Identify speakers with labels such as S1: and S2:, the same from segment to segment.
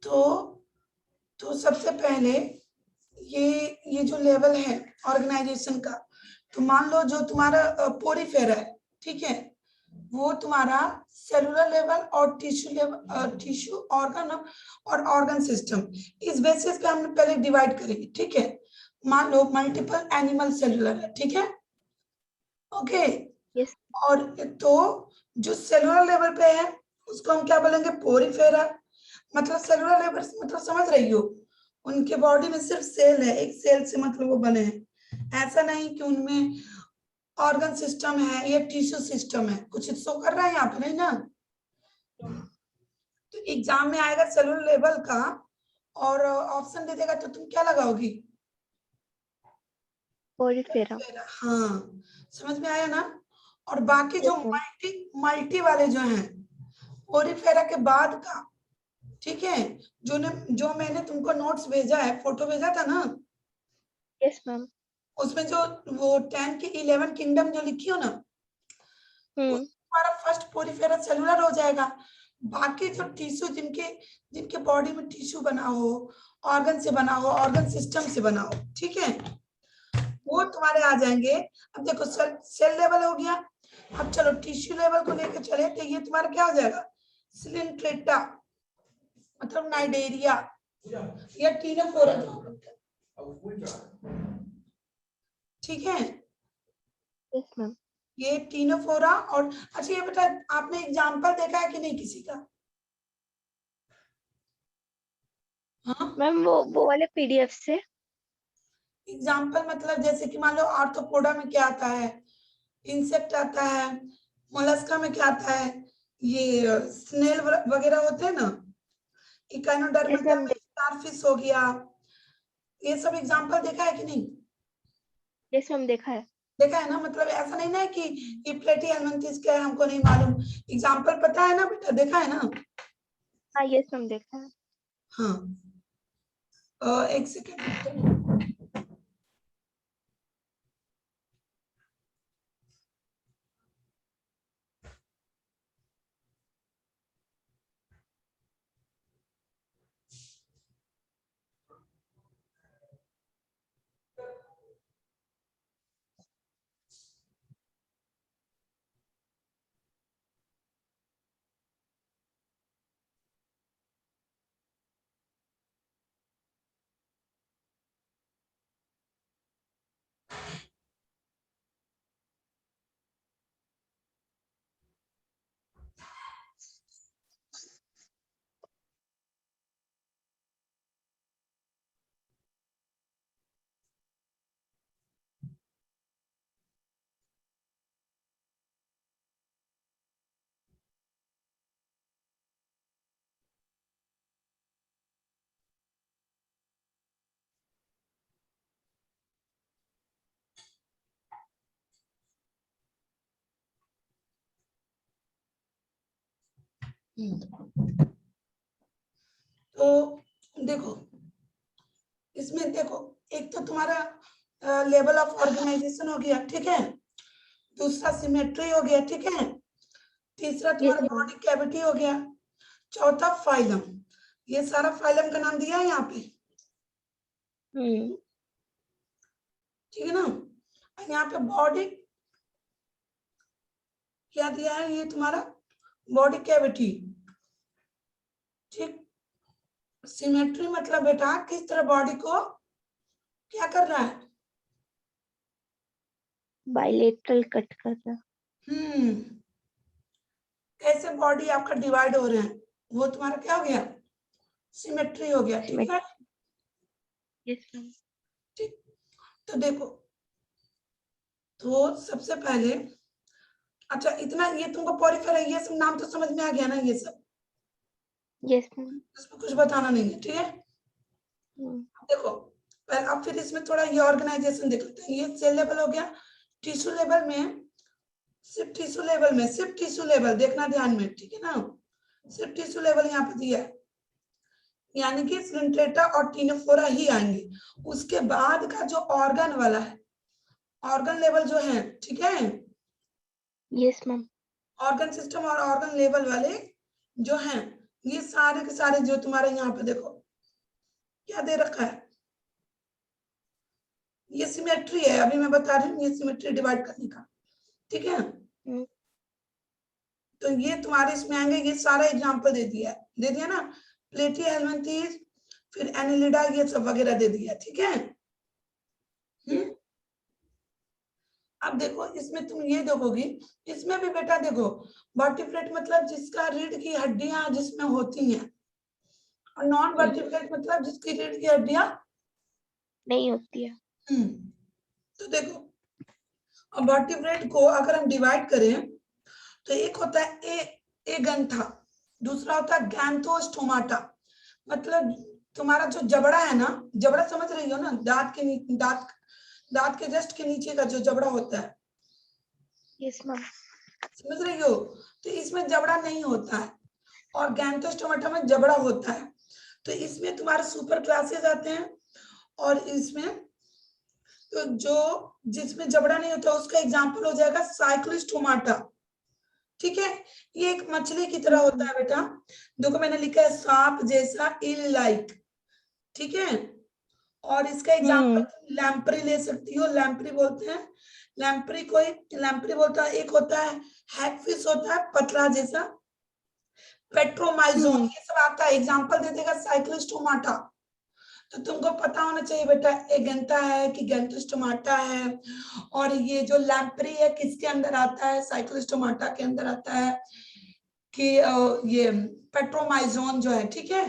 S1: तो सबसे पहले ये जो लेवल है ऑर्गेनाइजेशन का, तो मान लो जो तुम्हारा पोरीफेरा है, ठीक है, वो तुम्हारा सेलुलर लेवल और टिश्यू लेवल, टिश्यू ऑर्गन और ऑर्गन सिस्टम, इस बेसिस पे हमने पहले डिवाइड करेंगे, ठीक है। मान लो मल्टीपल एनिमल सेलुलर है, ठीक है, ओके।
S2: यस।
S1: और तो जो सेलुलर लेवल पे है उसको हम क्या बोलेंगे, पोरीफेरा। मतलब सेलुलर लेवल मतलब समझ रही हो, उनके बॉडी में सिर्फ सेल है, एक सेल से मतलब वो बने हैं, ऐसा नहीं कि उनमें ऑर्गन सिस्टम है या टिश्यू सिस्टम है। कुछ शो कर रहा है यहाँ पे, नहीं ना? तो एग्जाम में आएगा सेलुलर लेवल का और ऑप्शन दे देगा, तो तुम क्या लगाओगी?
S2: पोरीफेरा।
S1: हाँ, समझ में आया ना? और बाकी जो
S2: यस मैम।
S1: मल्टी वाले जो हैं, पोरीफेरा के बाद का, ठीक है, जो मैंने तुमको नोट्स भेजा है, फोटो भेजा था ना,
S2: यस मैम।
S1: उसमें जो वो 10 की 11 किंगडम जो लिखी हो ना, तुम्हारा फर्स्ट पोरीफेरा सेलुलर हो जाएगा। बाकी जो टिश्यू जिनके जिनके बॉडी में टिश्यू बना हो, ऑर्गन से बना हो, ऑर्गन सिस्टम से बना हो, ठीक है, वो तुम्हारे आ जाएंगे। अब देखो सेल लेवल हो गया, अब चलो टिश्यू लेवल को लेकर चले, तो ये तुम्हारा क्या हो जाएगा, सिलिंट्रेटा, मतलब नाइडेरिया या टीनोफोरा, ठीक है,
S2: यस मैम।
S1: ये टीनोफोरा। और अच्छा ये बता, आपने एग्जाम्पल देखा है कि नहीं किसी का? हाँ,
S2: मैम वो वाले पीडीएफ से।
S1: एग्जाम्पल मतलब जैसे कि मान लो आर्थ्रोपोडा में क्या आता है, इंसेक्ट आता है, मोलस्का में क्या आता है, ये स्नेल वगैरह होते हैं ना,
S2: यस
S1: इकाइनोडर्मेटा
S2: मैम।
S1: में स्टारफिश हो गया, ये सब एग्जाम्पल देखा है कि नहीं?
S2: यस मैम देखा है।
S1: देखा है ना? मतलब ऐसा नहीं ना कि ये प्लेटी हेलमिंथेस क्या है हमको नहीं मालूम, एग्जाम्पल पता है ना बेटा, देखा है ना?
S2: हाँ यस मैम देखा है।
S1: हाँ, एक सेकेंड। तो देखो, इसमें देखो, एक तो तुम्हारा लेवल ऑफ ऑर्गेनाइजेशन हो गया, ठीक है, दूसरा सिमेट्री हो गया, ठीक है, तीसरा
S2: यस
S1: तुम्हारा
S2: मैम।
S1: बॉडी कैविटी हो गया, चौथा फाइलम। ये सारा फाइलम का नाम दिया है यहाँ पे, ठीक है ना? और यहाँ पे बॉडी क्या दिया है, ये तुम्हारा बॉडी कैविटी, ठीक। सिमेट्री मतलब बेटा किस तरह बॉडी को क्या कर रहा है,
S2: बाइलेटरल कट कर रहा।
S1: कैसे बॉडी आपका डिवाइड हो रहे हैं, वो तुम्हारा क्या हो गया, सिमेट्री हो गया, ठीक है,
S2: यस मैम।
S1: ठीक। तो देखो, तो सबसे पहले, अच्छा इतना ये तुमको पॉरीफेरा ये सब नाम तो समझ में आ गया ना, ये सब
S2: यस मैम।
S1: इसमें कुछ बताना नहीं है, ठीक है। देखो, अब फिर इसमें थोड़ा ये ऑर्गेनाइजेशन देख लेते हैं। ये सेल लेवल हो गया, टिश्यू लेवल में, सिर्फ टिश्यू लेवल देखना ध्यान में, ठीक है ना, सिर्फ टिश्यू लेवल यहाँ पे दिया है, यानी कि सिलिंट्रेटा और टीनोफोरा ही आएंगे। उसके बाद का जो ऑर्गन वाला है, ऑर्गन लेवल जो है, ठीक है,
S2: यस मैम।
S1: ऑर्गन सिस्टम और ऑर्गन लेवल वाले जो हैं, ये सारे के सारे जो तुम्हारे यहाँ पे देखो क्या दे रखा है, ये सिमेट्री है, अभी मैं बता रही हूँ ये सिमेट्री डिवाइड करने का, ठीक है। तो ये तुम्हारे इसमें आएंगे, ये सारा एग्जांपल दे दिया ना, प्लेटी हेलमिंथीज, फिर एनिलिडा, ये सब वगैरह दे दिया, ठीक है। अब देखो इसमें तुम ये देखोगी, इसमें भी बेटा देखो वर्टिब्रेट मतलब जिसका रीढ़ की हड्डियां जिसमें होती हैं, और नॉन वर्टिब्रेट मतलब जिसकी रीढ़ की हड्डियां
S2: नहीं होती है।
S1: तो देखो अब वर्टिब्रेट को अगर हम डिवाइड करें तो एक होता है ए गंथा, दूसरा होता है गैंथोस्टोमाटा, मतलब तुम्हारा जो जबड़ा है ना, जबड़ा समझ रही हो ना, दांत के जस्ट के नीचे का जो जबड़ा होता है,
S2: यस मैम।
S1: समझ रही हो, तो इसमें जबड़ा नहीं होता है, और गैंथोस्टोमाटा में जबड़ा होता है। तो इसमें तुम्हारे सुपर क्लासेस आते हैं, और इसमें तो जो जिसमें जबड़ा नहीं होता उसका एग्जाम्पल हो जाएगा साइक्लोस्टोमाटा, ठीक है। ये एक मछली की तरह होता है बेटा, देखो मैंने लिखा है सांप जैसा, इल लाइक, ठीक है। और इसका एग्जाम्पल लैम्प्री ले सकती हो, लैम्प्री बोलते हैं, लैम्प्री बोलता है। एक होता है हैगफिश, होता है पतला जैसा, पेट्रोमाइजोन, ये सब आता है, एग्जाम्पल दे देगा साइक्लोस्टोमाटा। तो तुमको पता होना चाहिए बेटा एगेंटा है कि गैंथोस्टोमाटा है, और ये जो लैम्प्री है किसके अंदर आता है, साइक्लोस्टोमाटा के अंदर आता है, कि ये पेट्रोमाइजोन जो है, ठीक है,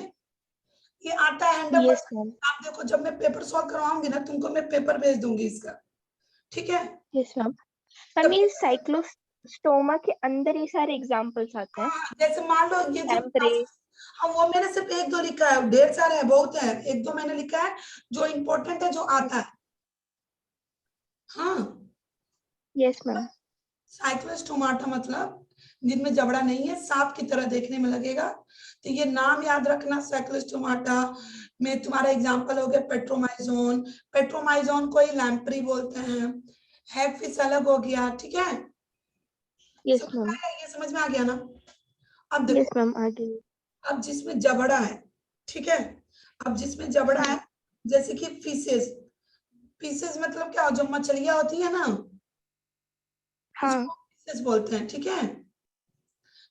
S1: ये आता है 100%। आप देखो जब मैं पेपर सॉल्व करवाऊंगी ना तुमको, मैं पेपर भेज दूंगी इसका, ठीक है।
S2: Yes ma'am. मैम ये साइक्लोस्टोमा के अंदर ये सारे एग्जांपल्स आते हैं,
S1: जैसे मान लो ये जो, हाँ वो मैंने सिर्फ एक दो लिखा है, ढेर सारे है, बहुत है, एक दो मैंने लिखा है जो इम्पोर्टेंट है, जो आता है। हाँ
S2: यस मैम।
S1: साइक्लोस्टोमाटा मतलब जिनमें जबड़ा नहीं है, सांप की तरह देखने में लगेगा, तो ये नाम याद रखना। साइक्लोस्टोमाटा में तुम्हारा एग्जांपल हो गया पेट्रोमाइजोन, पेट्रोमाइजोन को ही लैम्प्री बोलते हैं, हैगफिश अलग हो गया, ठीक है।
S2: Yes ma'am.
S1: ये समझ में आ गया ना। अब देखो,
S2: यस मैम आगे।
S1: अब जिसमें जबड़ा है, ठीक है, अब जिसमें जबड़ा है, जैसे कि फिशेस, फिशेस मतलब क्या, जो मछलियां होती है ना, उसको फिशेस बोलते हैं, ठीक है।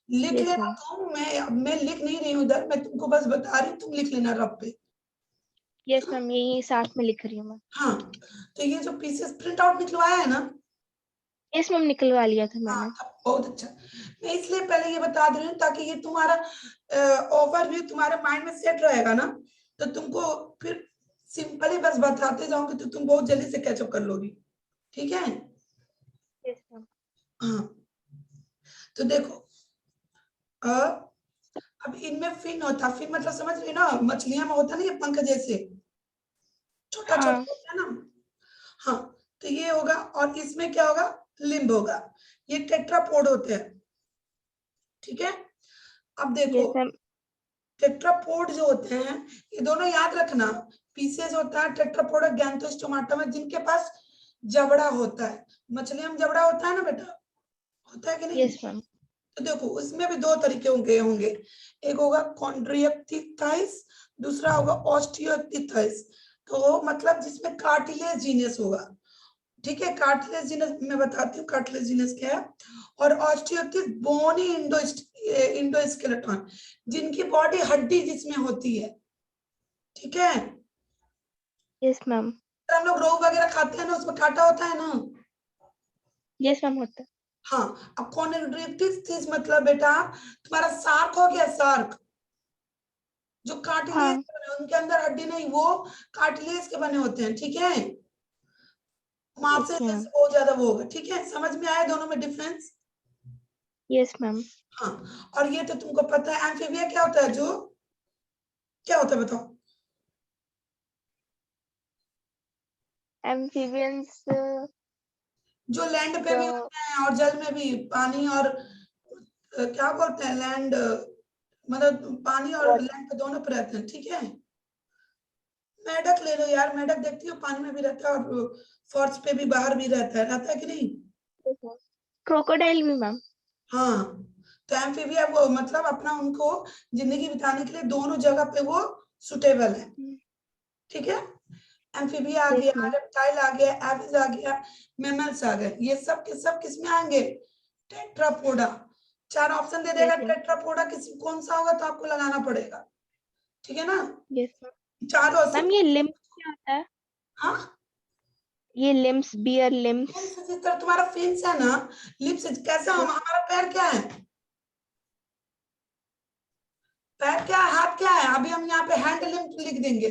S1: लिख लेना तुम, मैं लिख नहीं रही हूँ इधर, मैं तुमको बस बता रही हूँ, तुम लिख लेना रफ पे।
S2: यस मैम, यही साथ में लिख रही हूँ मैं।
S1: हाँ तो ये जो पीसेस प्रिंट आउट निकलवाया है ना,
S2: यस मैम निकलवा लिया था मैंने।
S1: बहुत अच्छा। मैं इसलिए पहले ये बता दे रही हूँ ताकि ये तुम्हारा ओवरव्यू तुम्हारे माइंड में सेट रहेगा ना, तो तुमको फिर सिंपली बस बताते जाओगे तो तुम बहुत जल्दी से कैचअप कर लोगी, ठीक है।
S2: Yes ma'am.
S1: हाँ तो देखो अब इनमें फिन होता, फिन मतलब समझ रही ना, मछलियां में होता नहीं है पंख जैसे, छोटा छोटा होता है ना। हाँ तो ये होगा, और इसमें क्या होगा, लिम्ब होगा, ये टेट्रापोड होते हैं, ठीक है। अब देखो टेट्रापोड जो होते हैं, ये दोनों याद रखना, पीसेज होता है टेट्रापोड और गैंथोस्टोमाटा में, जिनके पास जबड़ा होता है। मछलियों में जबड़ा होता है ना बेटा, होता है कि नहीं।
S2: Yes ma'am.
S1: तो देखो उसमें भी दो तरीके होंगे, एक होगा कॉन्ड्रियोक्टिथाइस, दूसरा होगा ऑस्टियोक्टिथाइस। तो मतलब जिसमें कार्टिलेजिनस होगा, ठीक है। कार्टिलेजिनस मैं बताती हूँ कार्टिलेजिनस क्या है, और ऑस्टियोक्टिस बोनी इंडोस्केलेटन, जिनकी बॉडी हड्डी जिसमें होती है, ठीक है।
S2: Yes ma'am.
S1: हम लोग रोहू वगैरह खाते हैं ना, उसमें कांटा होता है ना।
S2: यस मैम होता है।
S1: हाँ अब कॉन्ड्रियोक्टिस मतलब बेटा तुम्हारा सार्क हो गया, सार्क जो कार्टिलेज के बने, उनके अंदर हड्डी नहीं, वो कार्टिलेज के बने होते हैं, ठीक है। मांस जैसे बहुत ज्यादा वो होगा, ठीक है। समझ में आया दोनों में डिफरेंस।
S2: Yes ma'am.
S1: हाँ और ये तो तुमको पता है, एम्फीबिया क्या होता है, जो क्या होता है बताओ।
S2: एम्फीबियंस
S1: जो लैंड पे भी होते हैं और जल में भी, पानी और क्या बोलते हैं, लैंड मतलब पानी और लैंड पे दोनों पे रहते हैं, ठीक है। मेढक ले लो यार, मेढक देखती हो पानी में भी रहता है और फर्श पे भी, बाहर भी रहता है कि नहीं।
S2: क्रोकोडाइल भी मैम।
S1: हाँ तो एम्फीबिया वो मतलब अपना उनको जिंदगी बिताने के लिए दोनों जगह पे वो सुटेबल है, ठीक है। एम्फीबिया आ
S2: Yes,
S1: गया,
S2: ma'am.
S1: रेप्टाइल आ गया, एविज आ गया, मैमल्स आ गए, ये सब के सब किस में आएंगे, टेट्रापोडा। 4 ऑप्शन दे देगा,
S2: Yes, ma'am.
S1: टेट्रापोडा किसी कौन सा होगा तो आपको लगाना पड़ेगा, ठीक है ना।
S2: Yes, ma'am.
S1: चारों से
S2: मैम ये लिम्स क्या होता है?
S1: हाँ,
S2: ये लिम्स, बियर लिम्स।
S1: जिस तरह तुम्हारा फिन्स है ना, लिप्स कैसा, हमारा पैर क्या है, पैर क्या है, हाथ क्या है, अभी हम यहाँ पे हैंड लिम्ब लिख देंगे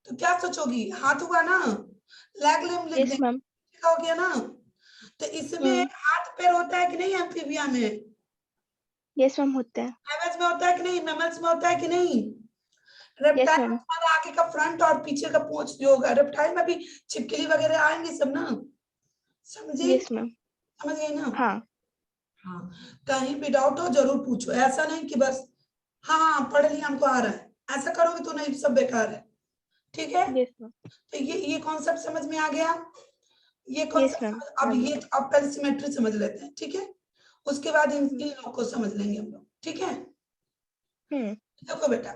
S1: तो क्या सोचोगी, हाथ हुआ ना, लेग लिम्ब लिख
S2: Yes,
S1: देंगे,
S2: ma'am.
S1: हो गया ना। तो इसमें हाथ पैर होता है कि नहीं एम्फीबिया में,
S2: Yes, ma'am होता है।
S1: मैमल्स में होता है कि नहीं, मैमल्स में होता है कि नहीं।
S2: Yes,
S1: रेप्टाइल में
S2: ma'am.
S1: तुम्हारा आगे का फ्रंट और पीछे का पूंछ जो होगा, रेप्टाइल में भी छिपकली वगैरह आएंगे सब ना, समझी,
S2: Yes, ma'am.
S1: समझ गई ना।
S2: हाँ।
S1: हाँ, कहीं भी डाउट हो जरूर पूछो, ऐसा नहीं कि बस हाँ पढ़ लिया हमको आ रहा है, ऐसा करोगे तो नहीं, सब बेकार है, ठीक है।
S2: Yes, ma'am.
S1: तो ये कॉन्सेप्ट समझ में आ गया, ये
S2: Yes,
S1: कॉन्सेप्ट
S2: ma'am.
S1: अब ये अब पहले सिमेट्री समझ लेते हैं, ठीक है, उसके बाद इन लोग को समझ लेंगे हम लोग, ठीक है। देखो बेटा,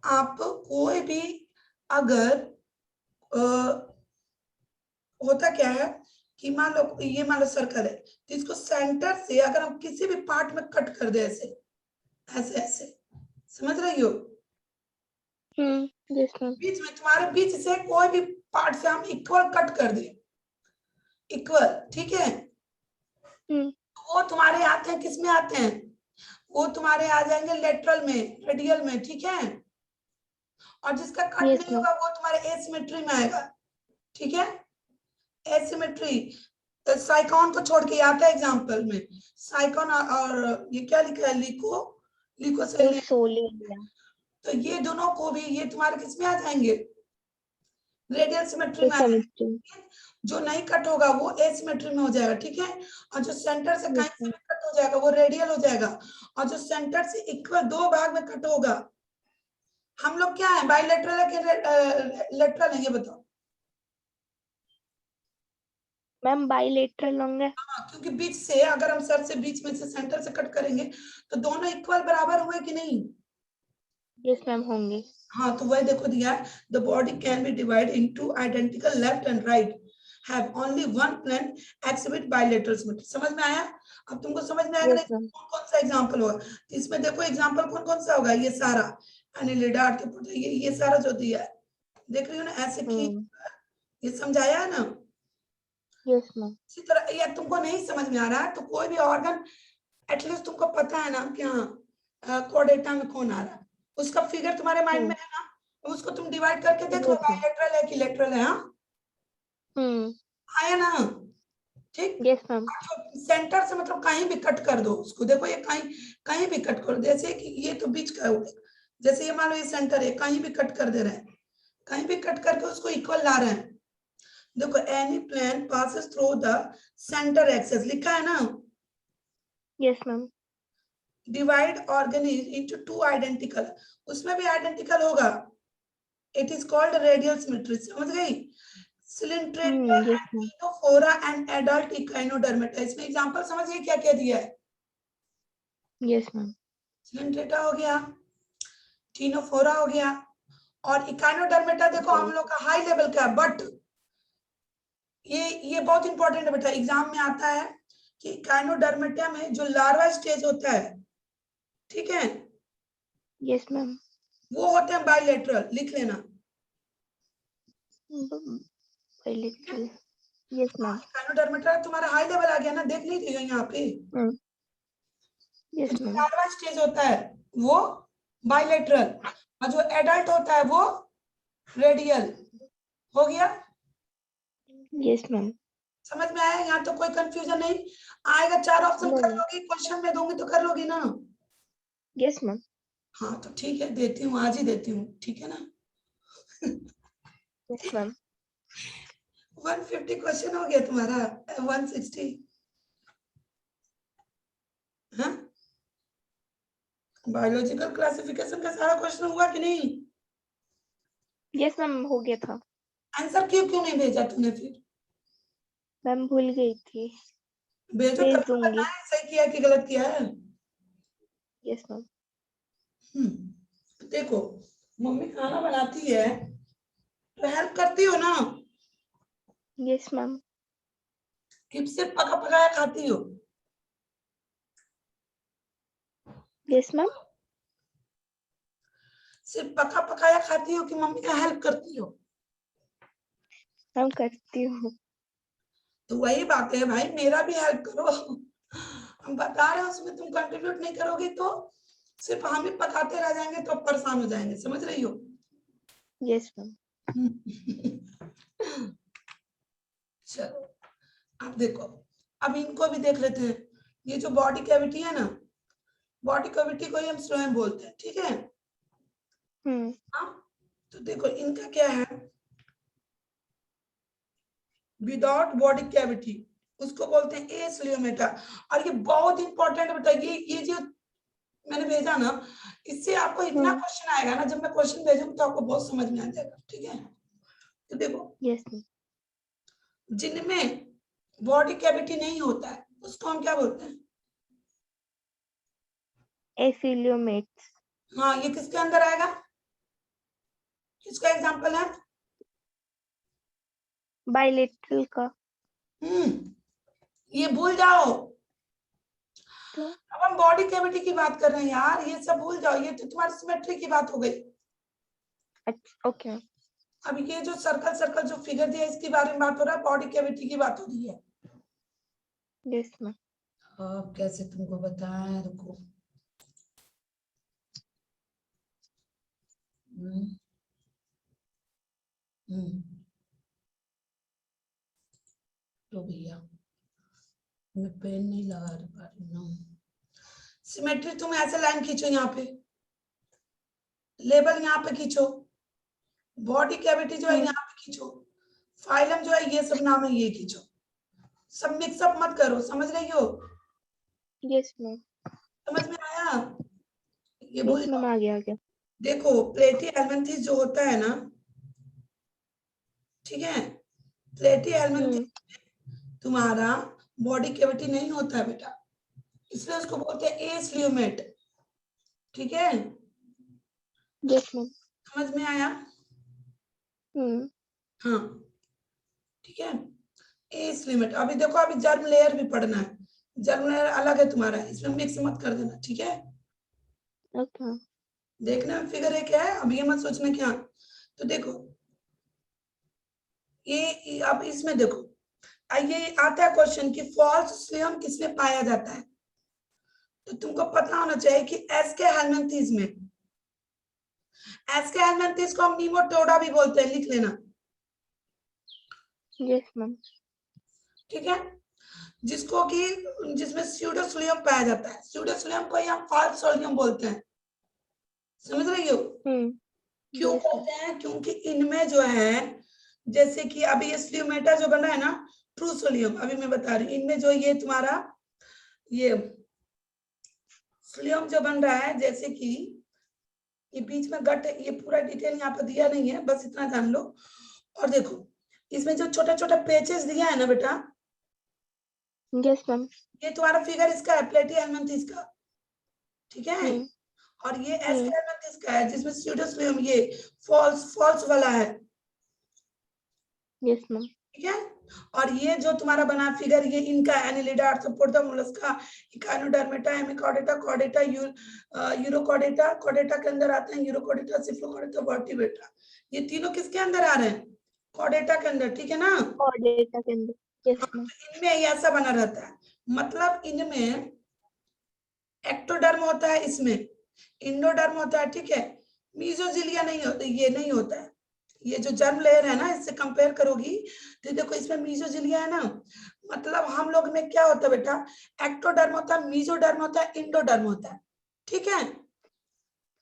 S1: आप कोई भी अगर होता क्या है कि मान लो सर्कल है, तो इसको सेंटर से अगर हम किसी भी पार्ट में कट कर दे, ऐसे ऐसे ऐसे, समझ रही हो,
S2: Yes, ma'am.
S1: बीच में तुम्हारे बीच से कोई भी पार्ट से हम इक्वल कट कर दे, इक्वल, ठीक है, वो तुम्हारे आते हैं, किस में आते हैं, वो तुम्हारे आ जाएंगे लेटरल में, रेडियल में, ठीक है। और जिसका कट
S2: Yes,
S1: नहीं
S2: ma'am.
S1: होगा वो तुम्हारे एसिमेट्री में आएगा, ठीक है। एसिमेट्री साइकॉन को छोड़ के आता है एग्जांपल में, साइकॉन और ये क्या लिखा है, लिको से,
S2: Solia.
S1: तो ये दोनों को भी ये तुम्हारे किस में आ जाएंगे, रेडियल सिमेट्री में आ
S2: Asymmetry.
S1: जाएंगे। जो नहीं कट होगा वो एसिमेट्री में हो जाएगा, ठीक है। और जो सेंटर से कहीं
S2: Yes,
S1: से
S2: ma'am.
S1: भी कट हो जाएगा वो रेडियल हो जाएगा। और जो सेंटर से इक्वल 2 भाग में कट होगा, हम लोग क्या है, बाइलेटरल है कि लेटरल है, ये बताओ।
S2: मैम बाइलेटरल होंगे।
S1: हाँ, क्योंकि बीच से अगर हम सर से बीच में से सेंटर से कट करेंगे तो दोनों इक्वल बराबर हुए कि नहीं।
S2: यस मैम होंगे।
S1: हाँ, तो वही देखो दिया है, the body can be divide into identical left and right, have only one plane, exhibit bilateral symmetry. समझ में आया, अब तुमको समझ में आएगा
S2: यस मैम।
S1: कौन कौन सा एग्जांपल होगा। तो इसमें देखो एग्जांपल कौन कौन सा होगा, ये सारा एनिलिडा, ये सारा जो दिया है, देख रही हो ना, ऐसे खींच, ये समझाया है ना।
S2: Yes ma'am.
S1: इसी तरह ये तुमको नहीं समझ में आ रहा है तो कोई भी ऑर्गन एटलीस्ट तुमको पता है ना कि हाँ कोडेटा में कौन आ रहा है, उसका फिगर तुम्हारे माइंड में है ना, तो उसको तुम डिवाइड करके देख लो, बाइलेटरल है कि लेटरल है। हाँ, आया ना, ठीक।
S2: Yes ma'am.
S1: सेंटर से मतलब कहीं भी कट कर दो उसको, देखो ये कहीं कहीं भी कट करो, जैसे कि ये तो बीच का है, जैसे ये मान लो ये सेंटर है, कहीं भी कट कर दे रहे हैं, कहीं भी कट करके उसको इक्वल ला रहे हैं। देखो any plane passes through the centre axis, लिखा है ना।
S2: Yes ma'am.
S1: Divide organism into 2 identical, उसमें भी आइडेंटिकल होगा, it is called radial symmetry, समझ गई। सिलिंड्रेटा
S2: yes
S1: and
S2: ma'am.
S1: Ctenophora and adult Echinodermata, इसमें एग्जांपल समझिए क्या क्या दिया है।
S2: Yes ma'am.
S1: सिलिंड्रेटा हो गया, टीनोफोरा हो गया, और इकाइनोडर्मेटा देखो हम लोग का हाई लेवल का है, बट ये बहुत इंपॉर्टेंट है बेटा, एग्जाम में आता है कि इकाइनोडर्मेटा में जो लार्वा स्टेज होता है, ठीक है,
S2: यस मैम।
S1: वो होते हैं बाइलेटरल, लिख लेना।
S2: बाइलेटरल। Yes ma'am.
S1: इकाइनोडर्मेटा तुम्हारा हाई लेवल आ गया ना, देख नहीं रही हो यहाँ पे।
S2: यस
S1: जो
S2: मैम।
S1: लार्वा स्टेज होता है वो बाइलेटरल, और जो एडल्ट होता है वो रेडियल, हो गया।
S2: Yes ma'am.
S1: समझ में आया, यहाँ तो कोई कंफ्यूजन नहीं आएगा, 4 ऑप्शन कर
S2: नहीं।
S1: लोगी, क्वेश्चन में दूंगी तो कर लोगी ना।
S2: Yes ma'am.
S1: हाँ तो ठीक है, देती हूँ, आज ही देती हूँ, ठीक है ना।
S2: Yes ma'am.
S1: 150 क्वेश्चन हो गया तुम्हारा, 160, हाँ। बायोलॉजिकल क्लासिफिकेशन का सारा क्वेश्चन हुआ कि नहीं।
S2: यस मैम हो गया था।
S1: आंसर क्यों क्यों नहीं भेजा तूने फिर,
S2: मैम भूल गई थी।
S1: भेजो
S2: भेज
S1: तब तो
S2: दूंगी।
S1: बताएं सही किया कि गलत किया है।
S2: Yes ma'am.
S1: देखो मम्मी खाना बनाती है तो हेल्प करती हो ना?
S2: Yes ma'am.
S1: कि सिर्फ पका पकाया खाती हो?
S2: Yes ma'am.
S1: सिर्फ पका पकाया खाती हो कि मम्मी का हेल्प करती हो?
S2: मैम करती हूँ।
S1: तो वही बात है भाई, मेरा भी हेल्प करो। हम बता रहे हैं उसमें तुम कंट्रीब्यूट नहीं करोगे तो सिर्फ हम ही पकाते रह जाएंगे तो परेशान हो जाएंगे, समझ रही हो?
S2: Yes ma'am.
S1: चलो अब देखो, अब इनको भी देख लेते हैं। ये जो बॉडी कैविटी है ना, बॉडी कैविटी को ही हम स्लोएम बोलते हैं, ठीक है? हाँ, तो देखो इनका क्या है, विदाउट बॉडी कैविटी उसको बोलते हैं एस्लियोमेटा। और ये बहुत इंपॉर्टेंट बेटा, ये जो मैंने भेजा ना, इससे आपको इतना क्वेश्चन आएगा ना, जब मैं क्वेश्चन भेजूंगा तो आपको बहुत समझ में आ जाएगा, ठीक है? तो देखो
S2: यस मैम।
S1: जिनमें बॉडी कैविटी नहीं होता है उसको हम क्या बोलते हैं?
S2: एसिलियोमेट्स।
S1: हाँ, ये किसके अंदर आएगा? किसका एग्जांपल है?
S2: बाइलेटरल का।
S1: ये भूल जाओ।
S2: तो
S1: अब हम बॉडी कैविटी की बात कर रहे हैं यार, ये सब भूल जाओ, ये तो तुम्हारी सिमेट्री की बात हो गई।
S2: अच्छा ओके।
S1: अब ये जो सर्कल सर्कल जो फिगर दिया इसके बारे में बात हो रहा है, बॉडी कैविटी की बात हो रही है।
S2: Yes ma'am.
S1: अब कैसे तुमको बताएं, रुको। तो भैया मैं पेन नहीं लगा पा रही हूँ। सिमेट्री तुम ऐसे लाइन खींचो, यहाँ पे लेबल यहाँ पे खींचो, बॉडी कैविटी जो है यहाँ पे खींचो, फाइलम जो है ये सब नाम है ये खींचो, सब मिक्सअप मत करो, समझ रही हो?
S2: Yes ma'am.
S1: समझ में आया? ये
S2: यस
S1: भूल
S2: मैम,
S1: जाओ।
S2: आ गया आ गया।
S1: देखो प्लेटी एल्मेंथिस जो होता है ना, ठीक है, प्लेटी एल्मेंथिस तुम्हारा बॉडी कैविटी नहीं होता है बेटा, इसलिए उसको बोलते हैं एस्लियोमेट, ठीक है?
S2: Yes ma'am.
S1: समझ में आया? हाँ ठीक है, एस्लियोमेट। अभी देखो अभी जर्म लेयर भी पढ़ना है, जर्म लेयर अलग है तुम्हारा, इसमें मिक्स मत कर देना, ठीक है?
S2: ओके।
S1: देखना फिगर है क्या है, अब ये मत सोचना क्या। तो देखो ये अब इसमें देखो, ये आता है क्वेश्चन कि फॉल्स स्लियम किसमें पाया जाता है, तो तुमको पता होना चाहिए कि एस्के हेलमिंथेस में, एस्के हेलमिंथेस को हम नीमोटोडा भी बोलते हैं, लिख लेना,
S2: यस मैम।
S1: ठीक है? जिसको कि जिसमें स्यूडोस्लियम पाया जाता है, स्यूडोस्लियम को ही हम फॉल्स सोलियम बोलते हैं, समझ रही हो? क्यों
S2: यस मैम।
S1: बोलते हैं? क्योंकि इनमें जो है, जैसे कि अभी ये स्लियोमेटा जो बना है ना, ट्रू सोलियम, अभी मैं बता रही हूँ, इनमें जो ये तुम्हारा ये स्लियम जो बन रहा है, जैसे कि ये बीच में गट, ये पूरा डिटेल यहाँ पर दिया नहीं है, बस इतना जान लो। और देखो इसमें जो छोटा छोटा पेचेस दिया है ना बेटा,
S2: यस मैम।
S1: ये तुम्हारा फिगर इसका है, प्लेटी हेलमिंथेस का, ठीक है? और ये एस्के हेलमिंथेस का है जिसमें स्यूडोस्लियम ये फॉल्स फॉल्स वाला है,
S2: यस मैम।
S1: ठीक है? और ये जो तुम्हारा बना फिगर, ये इनका Annelida, arthropoda, Mollusca, Echinodermata, Hemichordata, Chordata, urochordata, Chordata के अंदर आते हैं, यूरोकॉर्डेटा, सिफ्लोकॉर्डेटा, वर्टिब्रेटा, ये तीनों किसके अंदर आ रहे हैं? कॉर्डेटा के अंदर, ठीक है ना?
S2: कॉर्डेटा के अंदर। यस
S1: हाँ,
S2: मैम।
S1: तो इनमें ऐसा बना रहता है, मतलब इनमें एक्टोडर्म होता है, इसमें इंडोडर्म होता है, ठीक है? मीजोजिलिया नहीं होता, ये नहीं होता है, ये जो जर्म लेयर है ना, इससे कंपेयर करोगी तो देखो इसमें मीजोजिलिया है ना, मतलब हम लोग में क्या होता है बेटा, एक्टोडर्म होता है, मीजोडर्म होता है, इंडोडर्म होता है, ठीक है?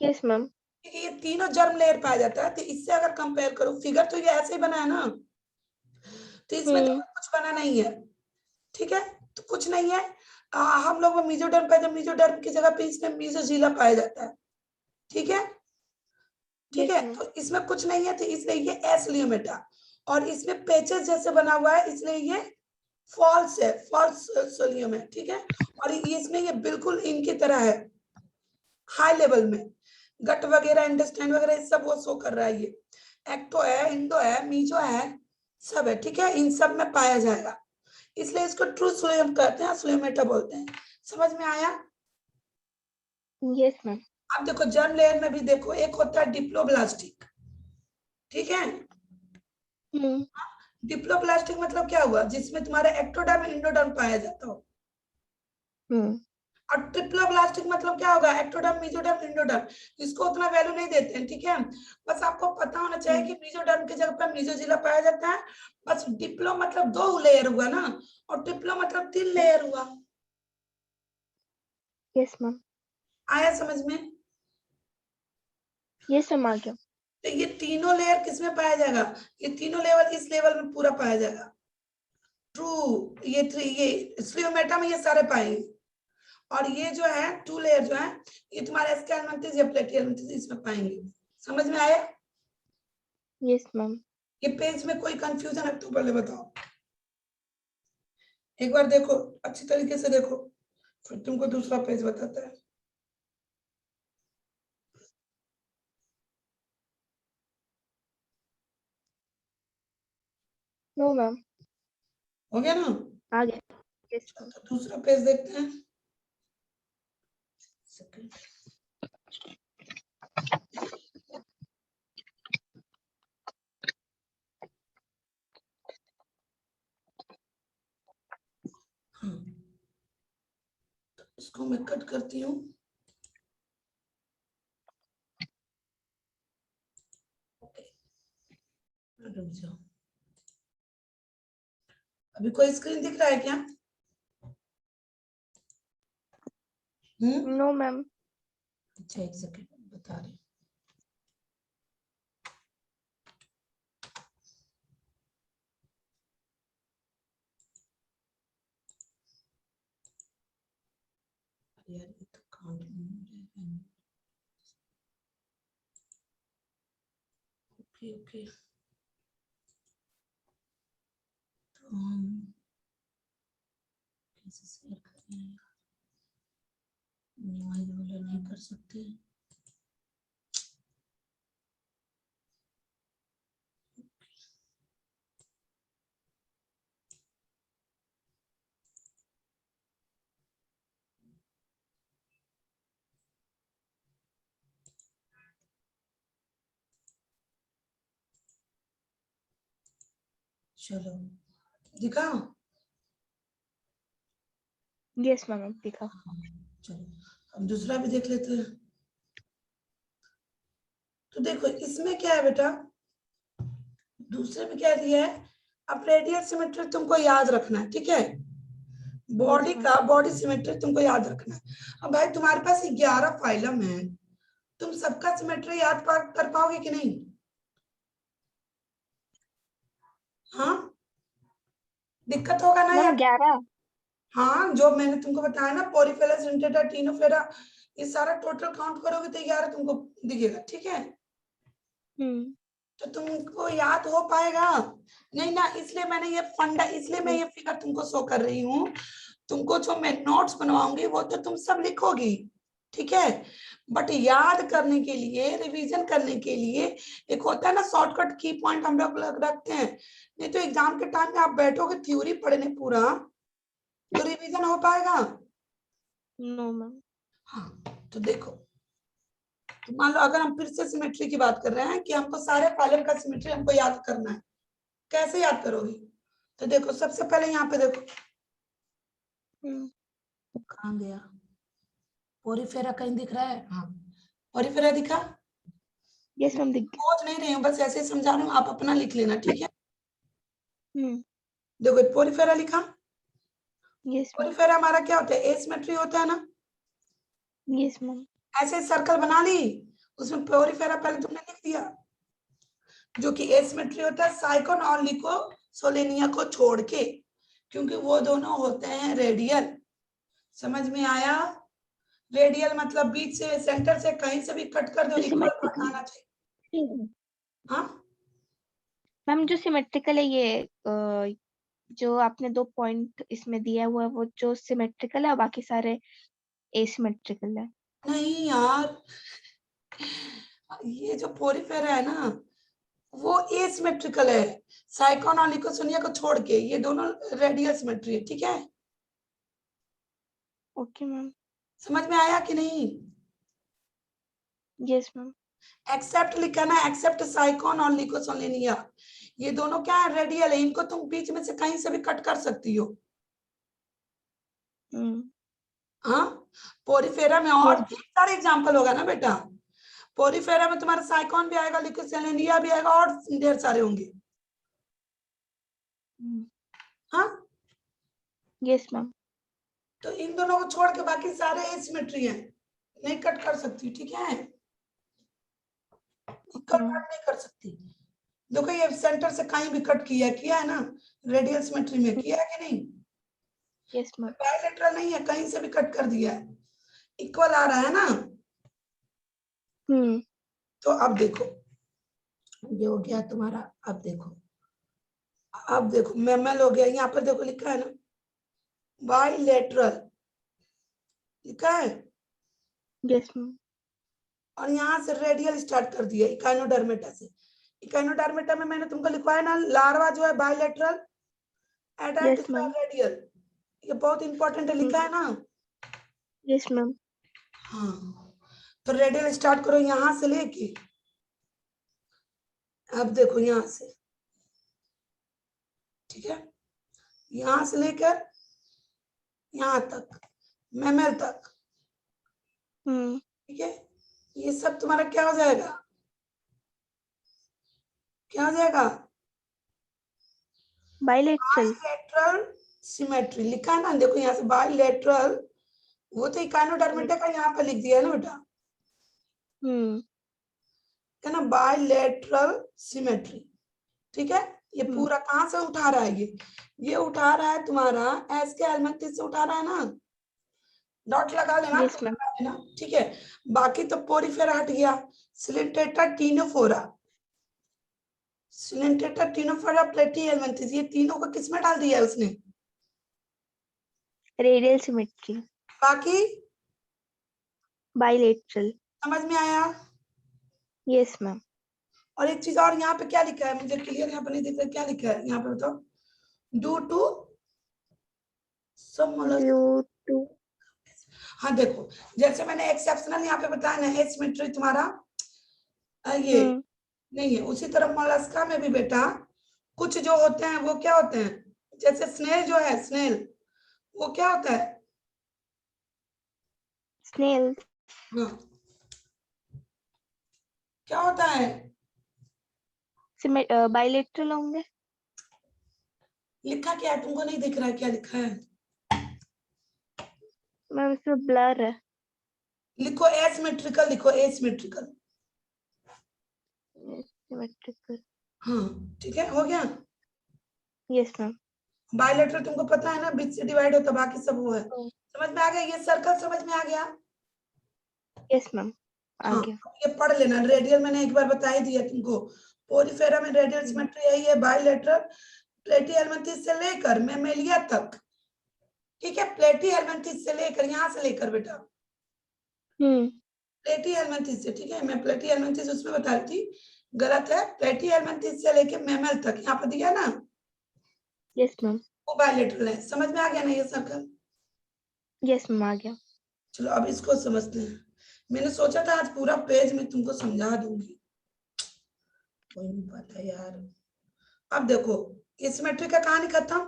S2: Yes ma'am.
S1: ये तीनों जर्म लेयर पाया जाता है, तो इससे अगर कंपेयर करो, फिगर तो ये ऐसे ही बना है ना, तो इसमें तो कुछ बना नहीं है, ठीक है? तो कुछ नहीं है, हम लोग में मीजोडर्म पाया, मीजोडर्म की जगह पे इसमें मीजोजिला पाया जाता है, ठीक है? ठीक है, तो इसमें कुछ नहीं है, तो इसलिए ये एस्लियोमेटा, और इसमें पेचेस जैसे बना हुआ है, इसलिए ये फॉल्स है, फॉल्स सोलियम है, ठीक है? और इसमें ये बिल्कुल इनकी तरह है, हाई लेवल में, गट वगैरह इंटेस्टाइन वगैरह सब वो शो कर रहा है। ये एक्टो है, इंडो है, मीजो है, सब है, ठीक है, इन सब में पाया जाएगा, इसलिए इसको ट्रू स्लोएम कहते हैं, स्लोएमेटा बोलते हैं। समझ में आया?
S2: Yes ma'am.
S1: अब देखो जर्म लेयर में भी देखो, एक होता है डिप्लोब्लास्टिक, ठीक है। डिप्लोब्लास्टिक मतलब क्या हुआ, जिसमें तुम्हारा एक्टोडर्म इंडोडर्म पाया जाता हो। और ट्रिप्लोब्लास्टिक मतलब क्या होगा, एक्टोडर्म मेसोडर्म इंडोडर्म, इसको उतना वैल्यू नहीं देते हैं, ठीक है। बस आपको पता होना चाहिए कि मेसोडर्म की जगह पर मेसोजिला पाया जाता है। बस डिप्लो मतलब 2 लेयर हुआ ना, और ट्रिप्लो मतलब 3 लेयर हुआ।
S2: Yes ma'am.
S1: आया समझ में?
S2: यस मैम, आ गया।
S1: तो ये तीनों लेयर किसमें पाया जाएगा, ये तीनों लेवल इस लेवल में पूरा पाया जाएगा। ट्रू, ये स्लियोमेटा में ये सारे पाएंगे। और ये जो है 2 लेयर जो है, ये तुम्हारे स्कैलमेंथिस या प्लेटियलमेंथिस इसमें पाएंगे। समझ में आया?
S2: Yes ma'am.
S1: ये पेज में कोई कंफ्यूजन है तो पहले बताओ, एक बार देखो अच्छी तरीके से देखो, फिर तुमको दूसरा पेज बताता है।
S2: No ma'am.
S1: हो गया ना?
S2: आ गया। Yes ma'am.
S1: तो दूसरा पेज देखते हैं। हाँ, तो इसको मैं कट करती हूँ। रुक जाओ, अभी कोई स्क्रीन दिख रहा है क्या?
S2: No ma'am.
S1: अच्छा, एक सेकेंड बता रही हूँ। यार ये तो काउंट नहीं। ओके ओके, तो हम कैसे शेयर करें, मिनिमाइज वाला नहीं कर सकते। चलो दिखा?
S2: यस मैम, दिखा।
S1: चलो अब दूसरा भी देख लेते हैं। तो देखो इसमें क्या है बेटा, दूसरे में क्या दिया है, अब रेडियल सिमेट्री तुमको याद रखना है, ठीक है। बॉडी
S2: Yes,
S1: का बॉडी सिमेट्री तुमको याद रखना है। अब भाई तुम्हारे पास 11 फाइलम है, तुम सबका सिमेट्री याद कर पाओगे कि नहीं? हाँ, दिक्कत होगा ना
S2: मैम
S1: यार।
S2: 11।
S1: हाँ, जो मैंने तुमको बताया ना, पोरिफेरा, सिंटेटा, टीनोफेरा, ये सारा टोटल काउंट करोगे तो 11 तुमको दिखेगा, ठीक है। तो तुमको याद हो पाएगा नहीं ना, इसलिए मैंने ये फंडा, इसलिए मैं ये फिगर तुमको शो कर रही हूँ। तुमको जो मैं नोट्स बनवाऊंगी वो तो तुम सब लिखोगी, ठीक है, बट याद करने के लिए, रिवीजन करने के लिए एक होता है ना शॉर्टकट की पॉइंट हम लोग रखते हैं। नहीं तो एग्जाम के टाइम में आप बैठोगे थ्योरी पढ़ने पूरा, तो रिवीजन हो पाएगा?
S2: No ma'am.
S1: हाँ, तो देखो, तो मान लो अगर हम फिर से सिमेट्री की बात कर रहे हैं कि हमको सारे कॉलम का सिमेट्री हमको याद करना है, कैसे याद करोगी? तो देखो सबसे पहले यहाँ पे देखो, कहाँ गया, पोरीफेरा कहीं दिख रहा है? हाँ, पोरीफेरा दिखा?
S2: यस मैम, दिख गया।
S1: खोज नहीं रही हूँ, बस ऐसे समझा रही हूँ, आप अपना लिख लेना, ठीक है। देखो पोरीफेरा लिखा।
S2: Yes ma'am.
S1: पोरीफेरा हमारा क्या होता है, एसिमेट्री होता है ना।
S2: Yes ma'am.
S1: ऐसे सर्कल बना ली, उसमें पोरीफेरा पहले तुमने लिख दिया, जो कि एसिमेट्री होता है साइकोन और लिको सोलेनिया को छोड़ के, क्योंकि वो दोनों होते हैं रेडियल। समझ में आया? रेडियल मतलब बीच से, सेंटर से कहीं से भी कट कर दो, इक्वल कट आना चाहिए। हाँ
S2: मैम, जो सिमेट्रिकल है ये जो आपने 2 पॉइंट इसमें दिया हुआ है वो जो सिमेट्रिकल है और बाकी सारे एसिमेट्रिकल है।
S1: नहीं यार, ये जो पोरिफेरा है ना वो एसिमेट्रिकल है, साइक्लोन और लिकोसोनिया को छोड़ के ये दोनों रेडियल सिमेट्री है, ठीक है?
S2: Okay ma'am.
S1: समझ में आया कि नहीं?
S2: Yes ma'am.
S1: एक्सेप्ट लिखा ना, एक्सेप्ट साइक्लोन और लिकोसोनिया, ये दोनों क्या है, रेडियल है, इनको तुम बीच में से कहीं से भी कट कर सकती हो। हाँ, पोरिफेरा में और
S2: Yes.
S1: सारे एग्जांपल होगा ना बेटा, पोरिफेरा में तुम्हारा साइक्लोन भी आएगा, लिकोसोनिया भी आएगा और ढेर सारे होंगे। हाँ,
S2: यस मैम।
S1: तो इन दोनों को छोड़ के बाकी सारे एसिमेट्री हैं, नहीं कट कर सकती, ठीक है? कट नहीं कर सकती। देखो ये सेंटर से कहीं भी कट किया है ना, रेडियल सिमेट्री में किया है कि नहीं?
S2: Yes ma'am.
S1: बायलैटरल नहीं है, कहीं से भी कट कर दिया है, इक्वल आ रहा है ना। तो अब देखो ये हो गया तुम्हारा, अब देखो मैमल हो गया, यहाँ पर देखो लिखा है ना बायलैटरल, लिखा है।
S2: Yes ma'am.
S1: और यहाँ से रेडियल स्टार्ट कर दिया इकाइनोडर्मेटा से। इकाइनोडर्मेटा में मैंने तुमको लिखवाया ना, लार्वा जो है bilateral, adult
S2: yes ma'am.
S1: Radial, ये बहुत इंपॉर्टेंट है, लिखा है ना।
S2: Yes ma'am.
S1: हाँ, तो रेडियल स्टार्ट करो यहां से लेके, अब देखो यहां से, ठीक है, यहां से लेकर यहां तक, मैमल तक, ठीक है, ये सब तुम्हारा क्या हो जाएगा, क्या हो जाएगा,
S2: बायलैटरल।
S1: बायलैटरल सिमेट्री, लिखा है ना, देखो यहाँ से बायलैटरल, वो तो इकाइनोडर्मेटा का यहाँ पर लिख दिया है ना बेटा, है ना, बायलैटरल सिमेट्री, ठीक है। ये पूरा कहां से उठा रहा है, ये उठा रहा है तुम्हारा एस के एलिमेंट से उठा रहा है ना, डॉट लगा लेना,
S2: यस मैम।
S1: ठीक है। बाकी तो पोरिफेरा हट गया, Coelenterata Ctenophora, Coelenterata Ctenophora Platyhelminthes, ये तीनों को किसमें डाल दिया है उसने,
S2: रेडियल सिमेट्री।
S1: बाकी
S2: बायलैटरल।
S1: समझ में आया?
S2: Yes ma'am.
S1: और एक चीज और, यहाँ पे क्या लिखा है, मुझे क्लियर यहाँ पे नहीं दिख रहा, क्या लिखा है यहाँ पे बताओ, ड्यू टू सब
S2: ड्यू टू।
S1: हाँ देखो, जैसे मैंने एक्सेप्शनल यहाँ पे बताया ना, एसिमेट्री तुम्हारा ये नहीं है, उसी तरह मोलस्का में भी बेटा कुछ जो होते हैं वो क्या होते हैं, जैसे स्नेल जो है, स्नेल वो क्या होता है,
S2: स्नेल।
S1: हाँ क्या होता है,
S2: बायलैटरल होंगे।
S1: लिखा क्या है तुमको नहीं दिख रहा है, क्या लिखा है,
S2: मैम इसमें ब्लर है।
S1: लिखो एसिमेट्रिकल, लिखो एसिमेट्रिकल,
S2: सिमेट्रिकल।
S1: हाँ ठीक है, हो गया।
S2: Yes ma'am.
S1: बायलैटरल तुमको पता है ना, बीच से डिवाइड होता, बाकी सब वो है, समझ में आ गया, ये सर्कल समझ में आ गया।
S2: यस मैम, आ
S1: हाँ,
S2: गया।
S1: ये पढ़ लेना, रेडियल मैंने एक बार बता ही दिया तुमको, पोरिफेरा में रेडियल सिमेट्री है, ये बायलैटरल प्लेटीहेल्मिन्थेस से लेकर मैमेलिया तक, ठीक है, प्लेटीहेल्मिन्थेस से लेकर, यहाँ से लेकर बेटा प्लेटीहेल्मिन्थेस से, ठीक है, मैं प्लेटीहेल्मिन्थेस उसमें बता रही थी, गलत है, प्लेटीहेल्मिन्थेस से लेकर मैमल तक, यहाँ पर दिया ना।
S2: Yes ma'am.
S1: वो बायलैटरल है, समझ में आ गया ना ये सर्कल?
S2: यस मैम, आ गया।
S1: चलो अब इसको समझते हैं, मैंने सोचा था आज पूरा पेज में तुमको समझा दूंगी, कोई नहीं पता यार। अब देखो ये सिमेट्री का कहानी खत्म।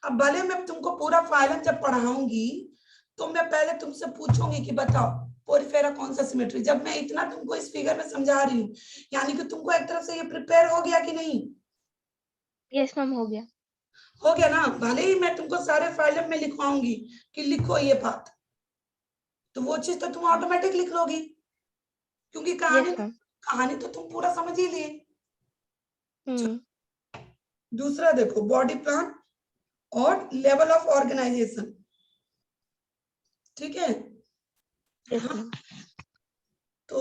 S1: अब भले मैं तुमको पूरा फाइलम जब पढ़ाऊंगी तो मैं पहले तुमसे पूछूंगी कि बताओ पोरिफेरा कौन सा सिमेट्री, जब मैं इतना तुमको इस फिगर में समझा रही हूँ, यानी कि तुमको एक तरफ से ये प्रिपेयर हो गया कि नहीं?
S2: यस मैम, हो गया।
S1: हो गया ना, भले ही मैं तुमको सारे फाइलम में लिखवाऊंगी कि लिखो ये बात, तो वो चीज तो तुम ऑटोमेटिक लिख लोगी, क्योंकि
S2: यस मैम।
S1: कहानी तो तुम पूरा समझ ही लिए। दूसरा देखो बॉडी प्लान और लेवल ऑफ ऑर्गेनाइजेशन, ठीक है।
S2: यस
S1: हाँ,
S2: मैम।
S1: तो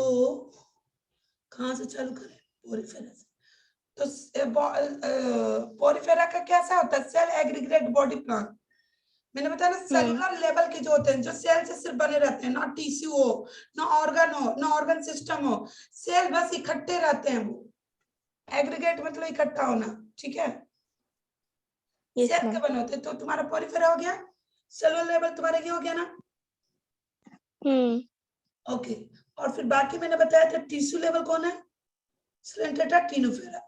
S1: कहां से चालू करें, पोरिफेरा से। तो पोरिफेरा का कैसा होता है, सेल एग्रीगेट बॉडी प्लान, मैंने बताया ना सेलुलर लेवल के जो होते हैं, जो सेल से सिर्फ बने रहते हैं, ना टिश्यू हो, ना ऑर्गन हो, ना ऑर्गन सिस्टम हो, सेल बस इकट्ठे रहते हैं, वो एग्रीगेट मतलब इकट्ठा होना, ठीक है।
S2: Yes,
S1: सेल के
S2: ma'am.
S1: बने होते हैं, तो तुम्हारा पॉलीफेरा हो गया, सेलुलर लेवल तुम्हारा ये हो गया ना। ओके, और फिर बाकी मैंने बताया था टिश्यू लेवल कौन है, स्लेंटेटा टिनोफेरा।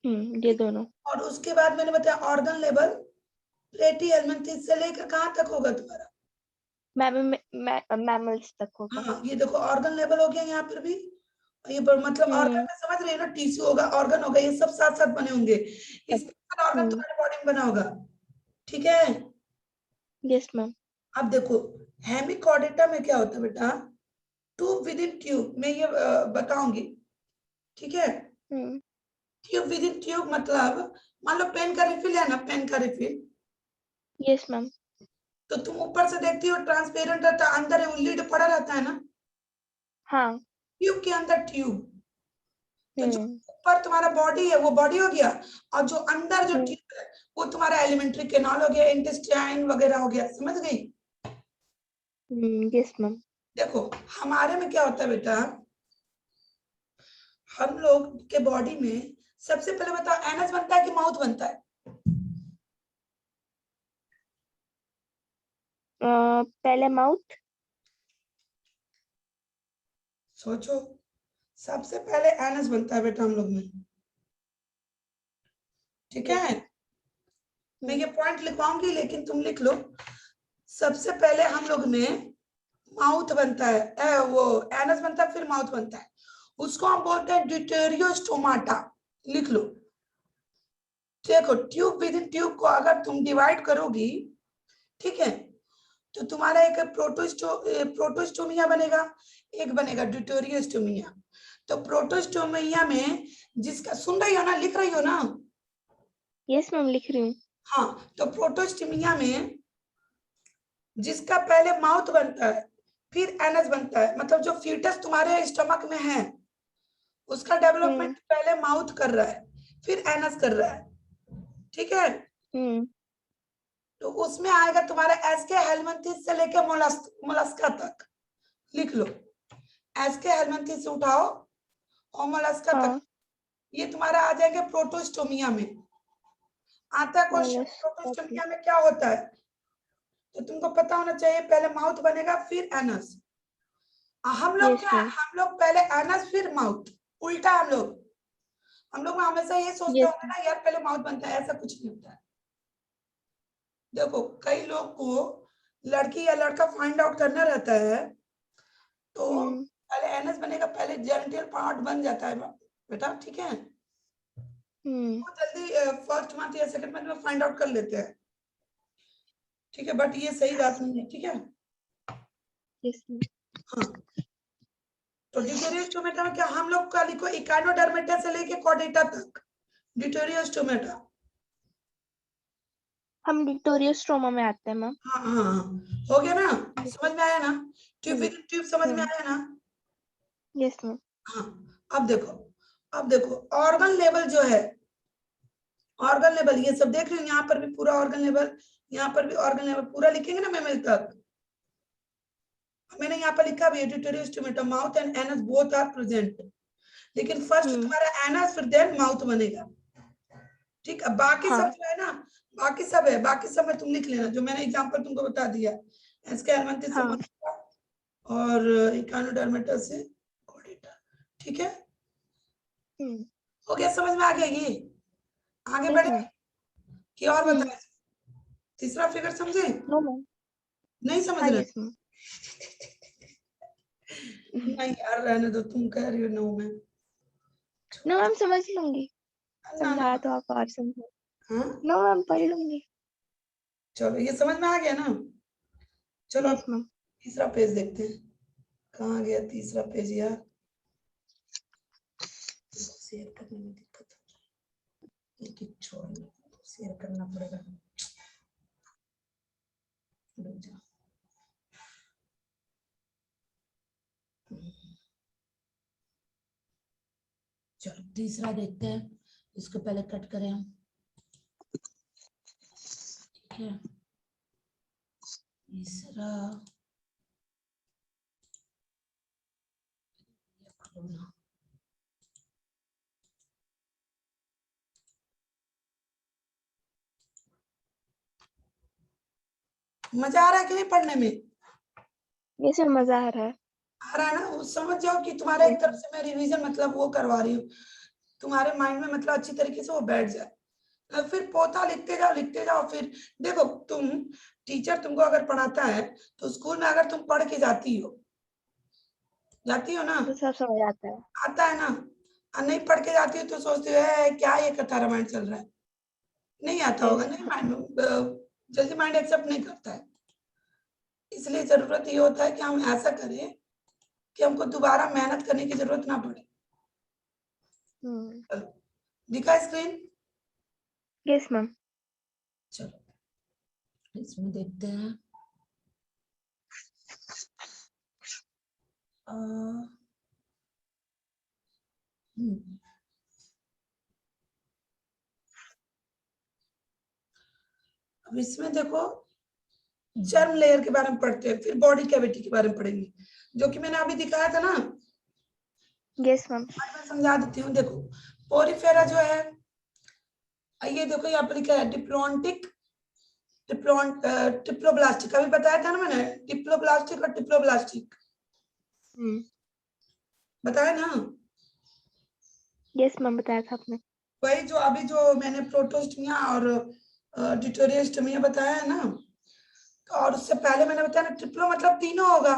S2: ये दोनों।
S1: और उसके बाद मैंने बताया ऑर्गन लेवल प्लेटी हेलमिंथेस से लेकर कहाँ तक होगा तुम्हारा,
S2: मैमल्स तक होगा।
S1: हाँ ये देखो ऑर्गन लेवल हो गया यहाँ पर भी, ये मतलब ऑर्गन में समझ रहे हो ना, टिश्यू होगा, ऑर्गन होगा, ये सब साथ साथ बने होंगे, इसमें ऑर्गन तुम्हारे बॉडी में बना होगा, ठीक है।
S2: Yes ma'am.
S1: अब देखो हेमिकॉर्डेटा में क्या होता है बेटा, ट्यूब विद इन ट्यूब, मैं ये बताऊंगी, ठीक है। ट्यूब विद इन ट्यूब मतलब मान लो पेन का रिफिल है ना, पेन का रिफिल,
S2: यस मैम।
S1: तो तुम ऊपर से देखती हो ट्रांसपेरेंट रहता है, अंदर वो लीड पड़ा रहता है ना,
S2: हाँ।
S1: ट्यूब के अंदर ट्यूब, तो जो
S2: हम्म।
S1: ऊपर तुम्हारा बॉडी है वो बॉडी हो गया, और जो अंदर जो ट्यूब है वो तुम्हारा एलिमेंट्री कैनाल हो गया, इंटेस्टाइन वगैरह हो गया, समझ गई।
S2: Yes ma'am.
S1: देखो हमारे में क्या होता है बेटा, हम लोग के बॉडी में सबसे पहले बताओ एनस बनता है कि माउथ बनता है,
S2: पहले माउथ।
S1: सोचो, सबसे पहले एनस बनता है बेटा हम लोग में, ठीक है। मैं ये पॉइंट लिखवाऊंगी लेकिन तुम लिख लो, सबसे पहले हम लोग में माउथ बनता है, वो एनस बनता है, फिर माउथ बनता है, उसको हम बोलते हैं ड्यूटेरियोस्टोमाटा, लिख लो। देखो ट्यूब विद इन ट्यूब को अगर तुम डिवाइड करोगी, ठीक है, तो तुम्हारा एक प्रोटोस्टोमिया बनेगा, एक बनेगा ड्यूटेरियोस्टोमिया। तो प्रोटोस्टोमिया में जिसका, सुन रही हो ना, लिख रही हो ना?
S2: यस मैम, लिख रही हूँ।
S1: हाँ, तो प्रोटोस्टोमिया में जिसका पहले माउथ बनता है फिर एनस बनता है, मतलब जो फीटस तुम्हारे स्टमक में है उसका डेवलपमेंट पहले माउथ कर रहा है, फिर एनस कर रहा है, ठीक है। तो उसमें आएगा तुम्हारा एस्के हेलमिंथेस से लेके मोलस्का तक, लिख लो, एस्के हेलमिंथेस से उठाओ और मोलस्का तक, ये तुम्हारा आ जाएगा प्रोटोस्टोमिया में। आता है क्वेश्चन प्रोटोस्टोमिया में क्या होता है, तो तुमको पता होना चाहिए, पहले माउथ बनेगा फिर एनस। हम लोग क्या है, हम लोग पहले एनस फिर माउथ, उल्टा हम लोग हमेशा ये सोचते होंगे ना यार पहले माउथ बनता है, ऐसा कुछ नहीं होता है। देखो कई लोग को लड़की या लड़का फाइंड आउट करना रहता है, तो पहले एनस बनेगा, पहले जेनिटल पार्ट बन जाता है बेटा, ठीक है। बहुत जल्दी फर्स्ट मंथ या सेकंड मंथ में फाइंड आउट कर लेते हैं, ठीक है, बट ये सही बात नहीं है, ठीक है। हाँ, तो ड्यूटेरियोस्टोमेटा में क्या हम लोग का लिखो, इकाइनोडर्मेटा से लेके कॉर्डेटा तक ड्यूटेरियोस्टोमेटा,
S2: हम ड्यूटेरियोस्टोमा में आते हैं मैम।
S1: हाँ हाँ हाँ, हो गया ना, समझ में आया ना, ट्यूब ट्यूब समझ में आया ना।
S2: Yes ma'am.
S1: हाँ, अब देखो ऑर्गन लेवल जो है, ऑर्गन लेवल ये सब देख रहे हो, यहाँ पर भी पूरा ऑर्गन लेवल, यहाँ पर भी ऑर्गन लेवल, पूरा लिखेंगे ना मेमोरी तक। मैंने यहाँ पर लिखा भी Deuterostomata, mouth and anus both are present, लेकिन फर्स्ट तुम्हारा एनस फिर देन माउथ बनेगा, ठीक है। बाकी सब जो है ना, बाकी सब है, बाकी सब में तुम लिख लेना जो मैंने एग्जांपल तुमको बता दिया, इसके एलमेंथेस से और इकानोडर्मेटा से कॉर्डेटा, ठीक है। हो गया, समझ में आ गया ये, आगे बढ़े कि और बताए, तीसरा फिगर समझे?
S2: No ma'am.
S1: नहीं समझ रहे? नहीं यार रहने दो, तुम कह रही हो नो में,
S2: नो मैम, समझ लूंगी, समझा तो आप और समझो। नो मैम, पढ़ लूंगी।
S1: चलो ये समझ में आ गया ना, चलो
S2: यस मैम।
S1: तीसरा पेज देखते हैं, कहाँ गया तीसरा पेज यार, शेयर करने में दिक्कत हो रही है, एक छोड़ शेयर करना पड़ेगा, रुक जाओ। चलो तीसरा देखते हैं, इसको पहले कट करें हम, ठीक है। तीसरा मजा आ रहा है कि नहीं पढ़ने में?
S2: ये सब मजा आ रहा है।
S1: आ रहा है ना? वो समझ जाओ कि तुम्हारे एक तरफ से मैं रिवीजन मतलब वो करवा रही हूँ, तुम्हारे माइंड में मतलब अच्छी तरीके से वो बैठ जाए। फिर पोता लिखते जाओ। फिर देखो, तुम टीचर तुमको अगर पढ़ाता है तो स्कूल में अगर तुम पढ़ के जाती हो ना,
S2: तो सब समझ आता है।
S1: आता है ना। और नहीं पढ़ के जाती हो तो सोचते हो क्या ये कथा रामायण चल रहा है, नहीं आता होगा, नहीं माइंड जल्दी माइंड एक्सेप्ट नहीं करता है। इसलिए जरूरत ये होता है कि हम ऐसा करें कि हमको दोबारा मेहनत करने की जरूरत ना पड़े। चलो, दिखा स्क्रीन?
S2: Yes ma'am.
S1: चलो इसमें देखते हैं। अब इसमें देखो, जर्म लेयर के बारे में पढ़ते हैं, फिर बॉडी कैविटी के बारे में पढ़ेंगे, जो कि मैंने अभी दिखाया था ना।
S2: Yes ma'am.
S1: मैं समझा देती हूँ। देखो, पोरिफेरा जो है, ये देखो यहाँ पर लिखा है डिप्लॉन्टिक, डिप्लोब्लास्टिक। अभी बताया था ना मैंने, डिप्लोब्लास्टिक और डिप्लोब्लास्टिक बताया ना?
S2: यस मैम, बताया था आपने।
S1: वही जो अभी जो मैंने प्रोटोस्टमिया और डिटोरियस्टमिया बताया है ना, और उससे पहले मैंने बताया ना, ट्रिप्लो मतलब तीनों होगा,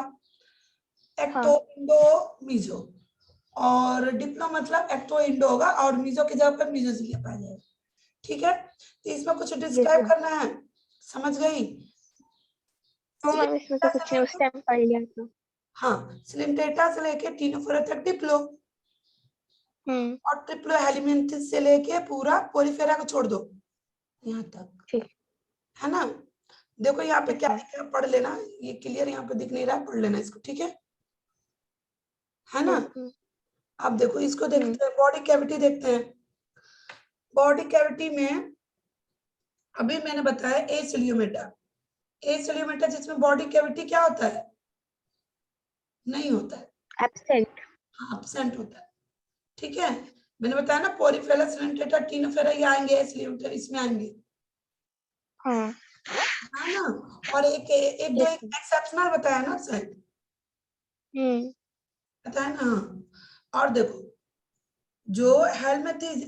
S1: एक्टो, इंडो, मीजो। और डिप्लो मतलब एक्टो इंडो होगा, और मीजो की जगह पर मीजोजिलिया पाया जाएगा। ठीक है, तो इसमें कुछ डिस्क्राइब करना है, समझ गई?
S2: मैम इसमें तो कुछ नहीं, उस टाइम पढ़ लिया था।
S1: हाँ, स्लिमटेटा से लेके टीनोफोरा तक डिप्लो, और ट्रिप्लो हेलिमेंथिस से लेके पूरा पोरिफेरा को छोड़ दो यहाँ तक,
S2: ठीक
S1: है ना? देखो यहाँ पे
S2: Yes,
S1: क्या
S2: ma'am.
S1: लिखा है, पढ़ लेना। ये क्लियर यहाँ पे दिख नहीं रहा है, पढ़ लेना इसको, ठीक है ना? अब देखो इसको देखते हैं, बॉडी कैविटी देखते हैं। बॉडी कैविटी में अभी मैंने बताया एसिलियोमेटा, एसिलियोमेटा जिसमें बॉडी कैविटी क्या होता है, नहीं होता है,
S2: एब्सेंट।
S1: हाँ एब्सेंट होता है। ठीक है, मैंने बताया ना पोरिफेरा, सिलेंटेटा, टीनोफेरा ये आएंगे, एसिलियोमेटा इसमें आएंगे,
S2: हाँ
S1: है ना? और एक एक दो
S2: Yes,
S1: एक
S2: ma'am.
S1: एक्सेप्शनल बताया ना शायद, बताया ना? और देखो, जो हेलमेथिस,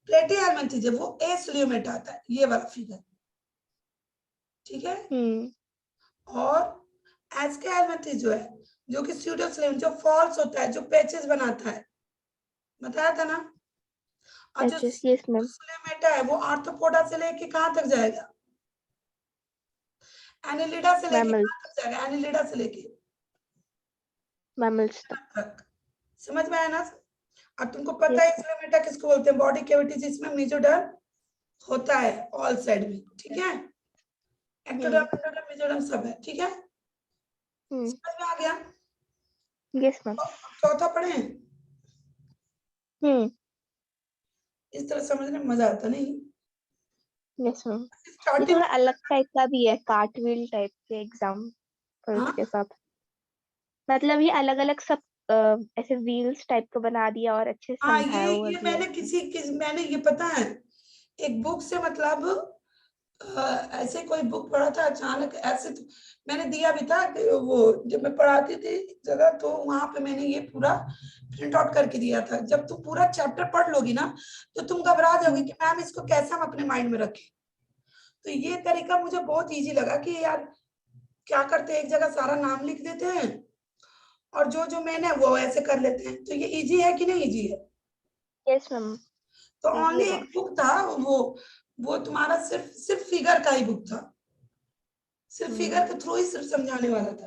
S1: प्लेटी हेलमेथिस है, वो एसिलियोमेटा आता है, ये वाला फिगर, ठीक है? और एसके हेलमेथिस जो है, जो कि स्यूडोस्लेम, जो फॉल्स होता है, जो पैचेस बनाता है, बताया था ना? और जो
S2: Yes, ma'am.
S1: स्लेमेटा है, वो आर्थ्रोपोडा से लेके कहां तक जाएगा, एनिलिडा से लेके
S2: Mammals.
S1: कहां तक जाएगा, एनिलिडा से लेके
S2: Mammals
S1: तक। समझ में आया ना? और तुमको
S2: Yes,
S1: पता है स्लेमेटा किसको बोलते हैं, बॉडी कैविटी जिसमें मेसोडर्म होता है ऑल साइड में, ठीक है? एक्टोडर्म, एंडोडर्म, मेसोडर्म सब है, ठीक है? समझ में आ गया?
S2: Yes, ma'am.
S1: चौथा पढ़े?
S2: हम्म
S1: इस तरह समझने में मजा आता नहीं?
S2: Yes, ma'am. ये
S1: स्टार्टिंग
S2: थोड़ा अलग टाइप का भी है, कार्टविल टाइप के एग्जाम्पल्स के साथ। मतलब ये अलग अलग सब ऐसे व्हील्स टाइप का बना दिया और अच्छे से
S1: हाँ,
S2: समझाया हुआ
S1: ये
S2: भी है।
S1: मैंने मैंने ये पता है, एक बुक से मतलब ऐसे कोई बुक पढ़ा था अचानक, ऐसे तो मैंने दिया भी था कि वो जब मैं पढ़ाती थी जगह, तो वहां पे मैंने ये पूरा प्रिंट आउट करके दिया था। जब तुम पूरा चैप्टर पढ़ लोगी ना, तो तुम घबरा जाओगी कि मैम इसको कैसे हम अपने माइंड में रखें। तो ये तरीका मुझे बहुत इजी लगा कि यार क्या करते हैं, एक जगह सारा नाम लिख देते हैं और जो जो मैंने वो ऐसे कर लेते हैं। तो ये इजी है कि नहीं इजी है?
S2: Yes ma'am.
S1: तो
S2: इजी
S1: ओनली
S2: है
S1: एक
S2: बहुत।
S1: बुक था, वो तुम्हारा सिर्फ सिर्फ फिगर का ही बुक था, सिर्फ फिगर के थ्रू ही सिर्फ समझाने वाला था।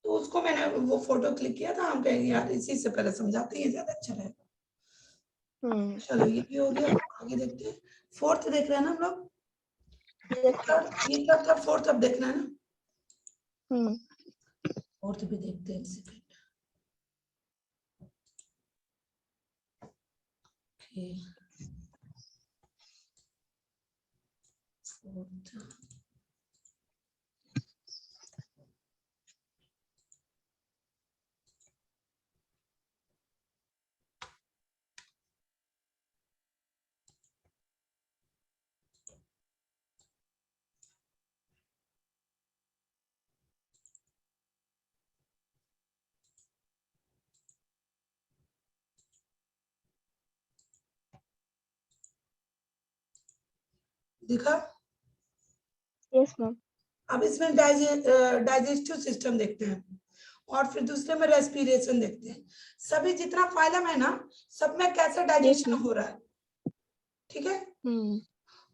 S1: तो उसको मैंने वो फोटो क्लिक किया था, हम कहेंगे यार इसी से पहले समझाते हैं, ज्यादा अच्छा रहेगा। चलो ये भी हो गया, आगे देखते हैं। फोर्थ देख रहे हैं ना हम लोग? ये थर्ड था, फोर्थ अब देखना है ना? फोर्थ भी देखते हैं, सेकंड। फोर्थ दिखा?
S2: Yes ma'am.
S1: अब इसमें डाइजेस्टिव सिस्टम देखते हैं और फिर दूसरे में रेस्पिरेशन देखते हैं। सभी जितना फाइलम है ना, सब में कैसे डाइजेशन हो रहा है, ठीक है,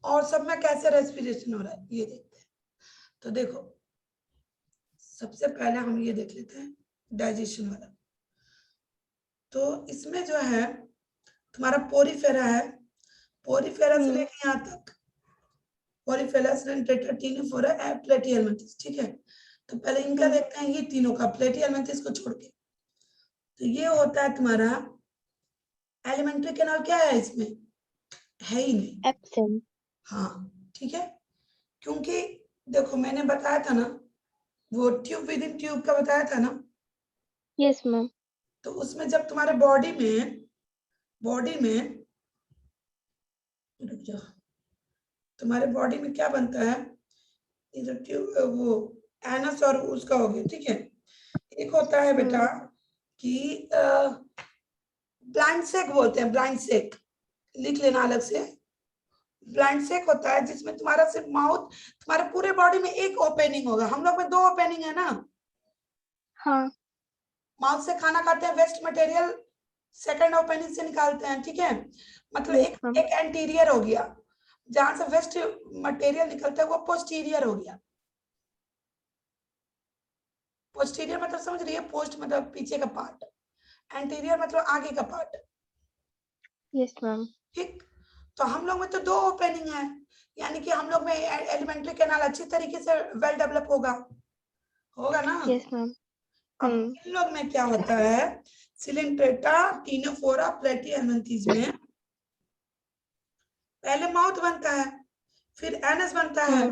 S1: और सब में कैसे रेस्पिरेशन हो रहा है ये देखते हैं। तो देखो सबसे पहले हम ये देख लेते हैं डाइजेशन वाला। तो इसमें जो है तुम्हारा पोरीफेरा है, पोरीफेरा से लेके यहाँ तक पोरीफेरस टिनिफोरा प्लेटिहेल्मिन्थस, ठीक है। तो पहले इनका देखते हैं, ये तीनों का प्लेटिहेल्मिन्थस को छोड़ के। तो ये होता है तुम्हारा एलिमेंट्री कैनाल, क्या है इसमें, है ही नहीं,
S2: एब्सेंट।
S1: हाँ ठीक है, क्योंकि देखो मैंने बताया था ना वो ट्यूब विद इन ट्यूब का बताया था ना।
S2: Yes ma'am.
S1: तो उसमें जब तुम्हारे बॉडी में रुक जाओ, तुम्हारे बॉडी में क्या बनता है, इधर ट्यूब वो एनस और उसका हो गया, ठीक है। एक होता है बेटा कि ब्लाइंड सेक बोलते हैं, ब्लाइंड सेक लिख लेना अलग से। ब्लाइंड सेक होता है जिसमें तुम्हारा सिर्फ माउथ, तुम्हारे पूरे बॉडी में एक ओपनिंग होगा। हम लोग में 2 ओपनिंग है ना,
S2: हाँ।
S1: माउथ से खाना खाते हैं, वेस्ट मटेरियल सेकंड ओपनिंग से निकालते हैं, ठीक है। मतलब एक एंटीरियर हो गया, जहां से वेस्ट मटेरियल निकलता है वो पोस्टीरियर हो गया। पोस्टीरियर मतलब समझ रही है, पोस्ट मतलब पीछे का पार्ट, एंटीरियर मतलब आगे का पार्ट।
S2: Yes ma'am.
S1: ठीक, तो हम लोग में तो 2 ओपनिंग है, यानी कि हम लोग में एलिमेंट्री कैनाल अच्छी तरीके से वेल डेवलप होगा ना।
S2: Yes ma'am.
S1: अब इन लोग में क्या होता है, सिलेंट्रेटा टिनिफोरा प्लेटिहेल्मिन्थस में पहले माउथ बनता है, फिर एनस बनता है,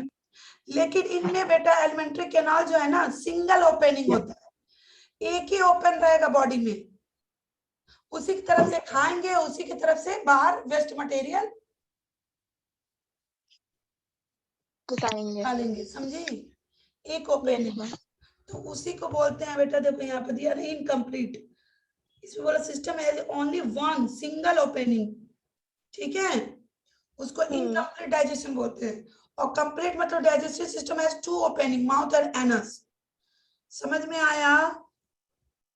S1: लेकिन इनमें बेटा एलिमेंट्री कैनाल जो है ना सिंगल ओपनिंग होता है, एक ही ओपन रहेगा बॉडी में, उसी की तरफ से खाएंगे, उसी की तरफ से बाहर वेस्ट मटेरियल निकालेंगे, समझी, एक ओपनिंग। तो उसी को बोलते हैं बेटा, देखो यहाँ पर दिया इनकम्प्लीट, इसमें बोला system has only one single opening, ठीक है, उसको इनकम्प्लीट डाइजेशन बोलते हैं। और कंप्लीट मतलब digestive system has 2 opening, mouth and anus. समझ में आया?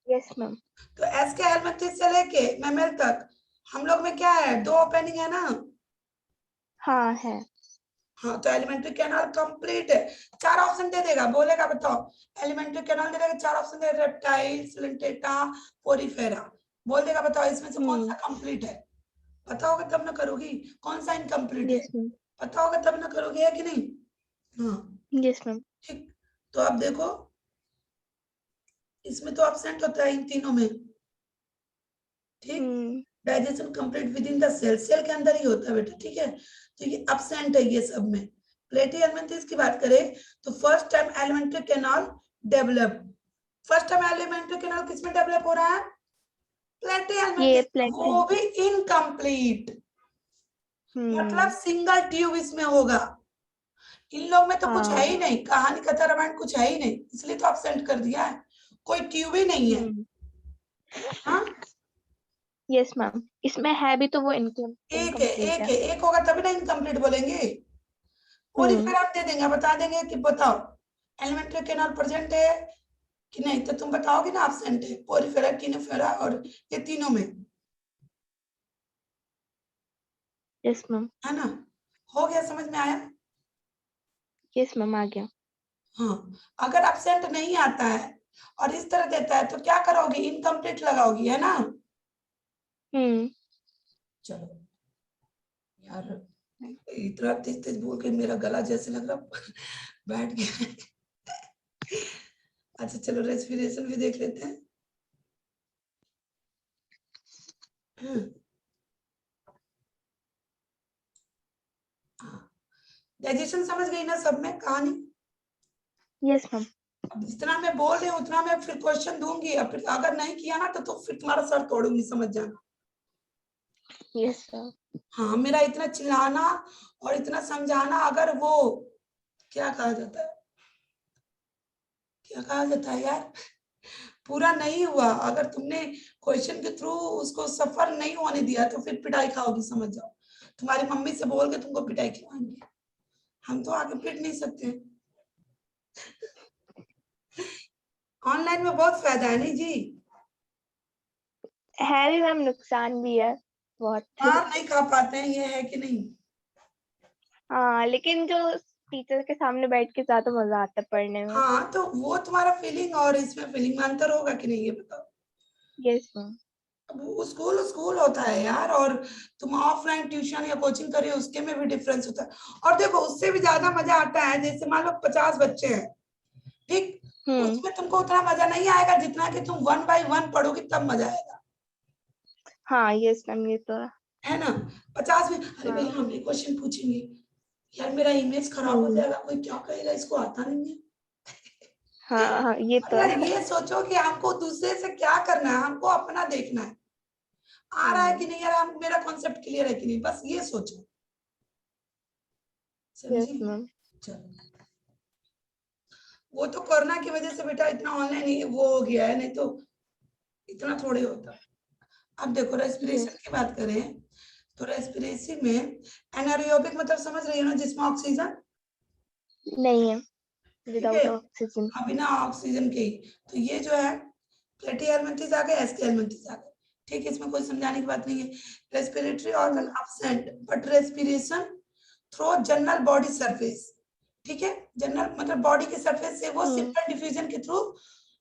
S2: Yes ma'am.
S1: तो एस के हेलमिन्थस से लेके मैमल तक हम लोग में क्या है, 2 ओपनिंग है ना।
S2: हाँ है।
S1: हाँ, तो एलिमेंट्री कैनाल कंप्लीट है। 4 ऑप्शन दे देगा, बोलेगा बताओ एलिमेंट्री कैनाल दे देगा, 4 ऑप्शन दे, रेप्टाइल, सिलेंटेटा, पोरीफेरा, बोल देगा बताओ इसमें से कौन सा कंप्लीट है। पता होगा तब ना करोगी, कौन सा इनकम्प्लीट है, पता होगा तब ना करोगी, है कि नहीं? हाँ
S2: यस मैम।
S1: ठीक, तो अब देखो इसमें तो एब्सेंट होता है इन तीनों में, ठीक, digestion complete within the cell के अंदर ही होता है बेटा, ठीक है। तो ये एब्सेंट है ये सब में। प्लेटिहेल्मिन्थस की बात करें तो first time alimentary canal develop, first time alimentary canal किसमें डेवलप हो रहा है, प्लेटिहेल्मिन्थस, वो भी इनकम्प्लीट, मतलब सिंगल ट्यूब इसमें होगा। इन लोग में तो कुछ है ही नहीं, कहानी कथा रामायण कुछ है ही नहीं, इसलिए तो एब्सेंट कर दिया है, कोई ट्यूब ही नहीं है। हाँ
S2: यस मैम, इसमें है भी तो वो इनकम्प्लीट है।
S1: एक होगा तभी ना इनकम्प्लीट बोलेंगे। पोरीफेरा आप दे देंगे, बता देंगे कि बताओ एलिमेंट्री कैनाल प्रेजेंट है कि नहीं, तो तुम बताओगे ना एब्सेंट है, पोरीफेरा, टिनिफेरा और ये तीनों में।
S2: Yes ma'am.
S1: है ना, हो गया, समझ में आया?
S2: यस मैम, आ गया।
S1: हाँ, अगर एब्सेंट नहीं आता है और इस तरह देता है तो क्या करोगी, इनकम्प्लीट लगाओगी, है ना। चलो यार, इतना तेज तेज बोल के मेरा गला जैसे लग रहा बैठ गया। अच्छा चलो रेस्पिरेशन भी देख लेते हैं। डाइजेशन समझ गई ना सब में कहानी?
S2: Yes ma'am.
S1: अब जितना मैं बोल रही हूँ उतना मैं फिर क्वेश्चन दूंगी, और फिर अगर नहीं किया ना तो फिर तुम्हारा सर तोड़ूंगी, समझ जाना।
S2: Yes sir.
S1: हाँ, मेरा इतना चिल्लाना और इतना समझाना, अगर वो क्या कहा जाता है, क्या कहा जाता है यार, पूरा नहीं हुआ, अगर तुमने क्वेश्चन के थ्रू उसको सफर नहीं होने दिया तो फिर पिटाई खाओगी, समझ जाओ। तुम्हारी मम्मी से बोल के तुमको पिटाई खिलाएंगे। हम तो आगे पीट नहीं सकते। ऑनलाइन में बहुत फायदा है नहीं जी।
S2: है भी मैम, नुकसान भी है बहुत।
S1: मार नहीं खा पाते हैं, ये है कि नहीं।
S2: हाँ, लेकिन जो टीचर के सामने बैठ के ज्यादा मजा आता है पढ़ने में।
S1: हाँ तो वो तुम्हारा फीलिंग और इसमें फीलिंग में अंतर होगा कि नहीं, ये बताओ।
S2: Yes ma'am.
S1: अब वो स्कूल स्कूल होता है यार, और तुम ऑफलाइन ट्यूशन या कोचिंग करिए उसके में भी डिफरेंस होता है। और देखो उससे भी ज्यादा मजा आता है, जैसे मान लो 50 बच्चे हैं, ठीक, उसमें तुमको उतना मजा नहीं आएगा जितना कि तुम 1 by 1 पढ़ोगे तब मजा आएगा।
S2: हाँ यस मैम, ये तो है।
S1: है ना। 50 में अरे भाई
S2: हाँ।
S1: हमने क्वेश्चन पूछेंगे, यार मेरा इमेज खराब हो जाएगा, कोई क्या कहेगा इसको आता नहीं है।
S2: हाँ हाँ, ये
S1: और
S2: तो
S1: यार
S2: है।
S1: ये सोचो कि हमको दूसरे से क्या करना है, हमको अपना देखना है, आ रहा है कि नहीं, यार हम मेरा कॉन्सेप्ट क्लियर है कि नहीं, बस ये सोचो।
S2: यस
S1: समझी।
S2: मैम।
S1: चलो, वो तो कोरोना की वजह से बेटा इतना ऑनलाइन ही वो हो गया है, नहीं तो इतना थोड़े होता। अब देखो रेस्पिरेशन की बात करें तो रेस्पिरेशन में एनारोबिक मतलब समझ रही हो ना, जिसमें ऑक्सीजन
S2: नहीं है,
S1: ठीक है,
S2: विदाउट ऑक्सीजन।
S1: बिना ऑक्सीजन के ही। तो ये जो है प्लेटी हेलमिंथिस आ गए, एसके हेलमिंथिस आ गए, ठीक है, इसमें कोई समझाने की बात नहीं है। Respiratory organ absent but respiration through general body surface, ठीक है, जनरल मतलब बॉडी के सरफेस से वो सिंपल डिफ्यूजन के थ्रू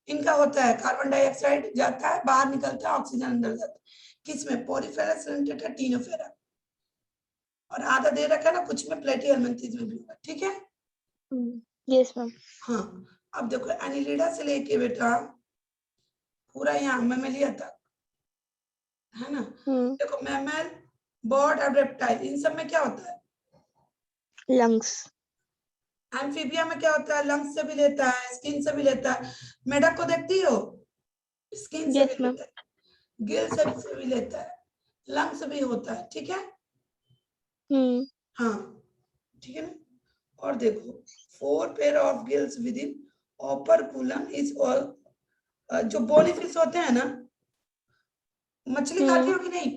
S1: इनका होता है, कार्बन डाइऑक्साइड जाता है बाहर निकलता है, ऑक्सीजन अंदर जाता है। किसमें, पोरिफेरा, सिलेंटेटा, टीनोफेरा, और आधा दे रखा है ना कुछ में प्लेटी हेलमिंथिस में भी होगा, ठीक है।
S2: Yes ma'am.
S1: हाँ अब देखो एनिलिडा से लेके बेटा पूरा यहाँ मैमेलिया तक, है ना। देखो मैमल, बर्ड और रेप्टाइल, इन सब में क्या होता है,
S2: लंग्स।
S1: एम्फीबिया में क्या होता है, लंग्स से भी लेता है, स्किन से भी लेता है। मेढक को देखती हो, स्किन से
S2: यस
S1: भी
S2: मैम।
S1: लेता है, गिल से भी लेता है, लंग्स भी होता है, ठीक है। हाँ ठीक है ना। और देखो 4 pair of gills with in operculum is all, जो बोनी फिश होते हैं ना, मछली खाती हो कि नहीं।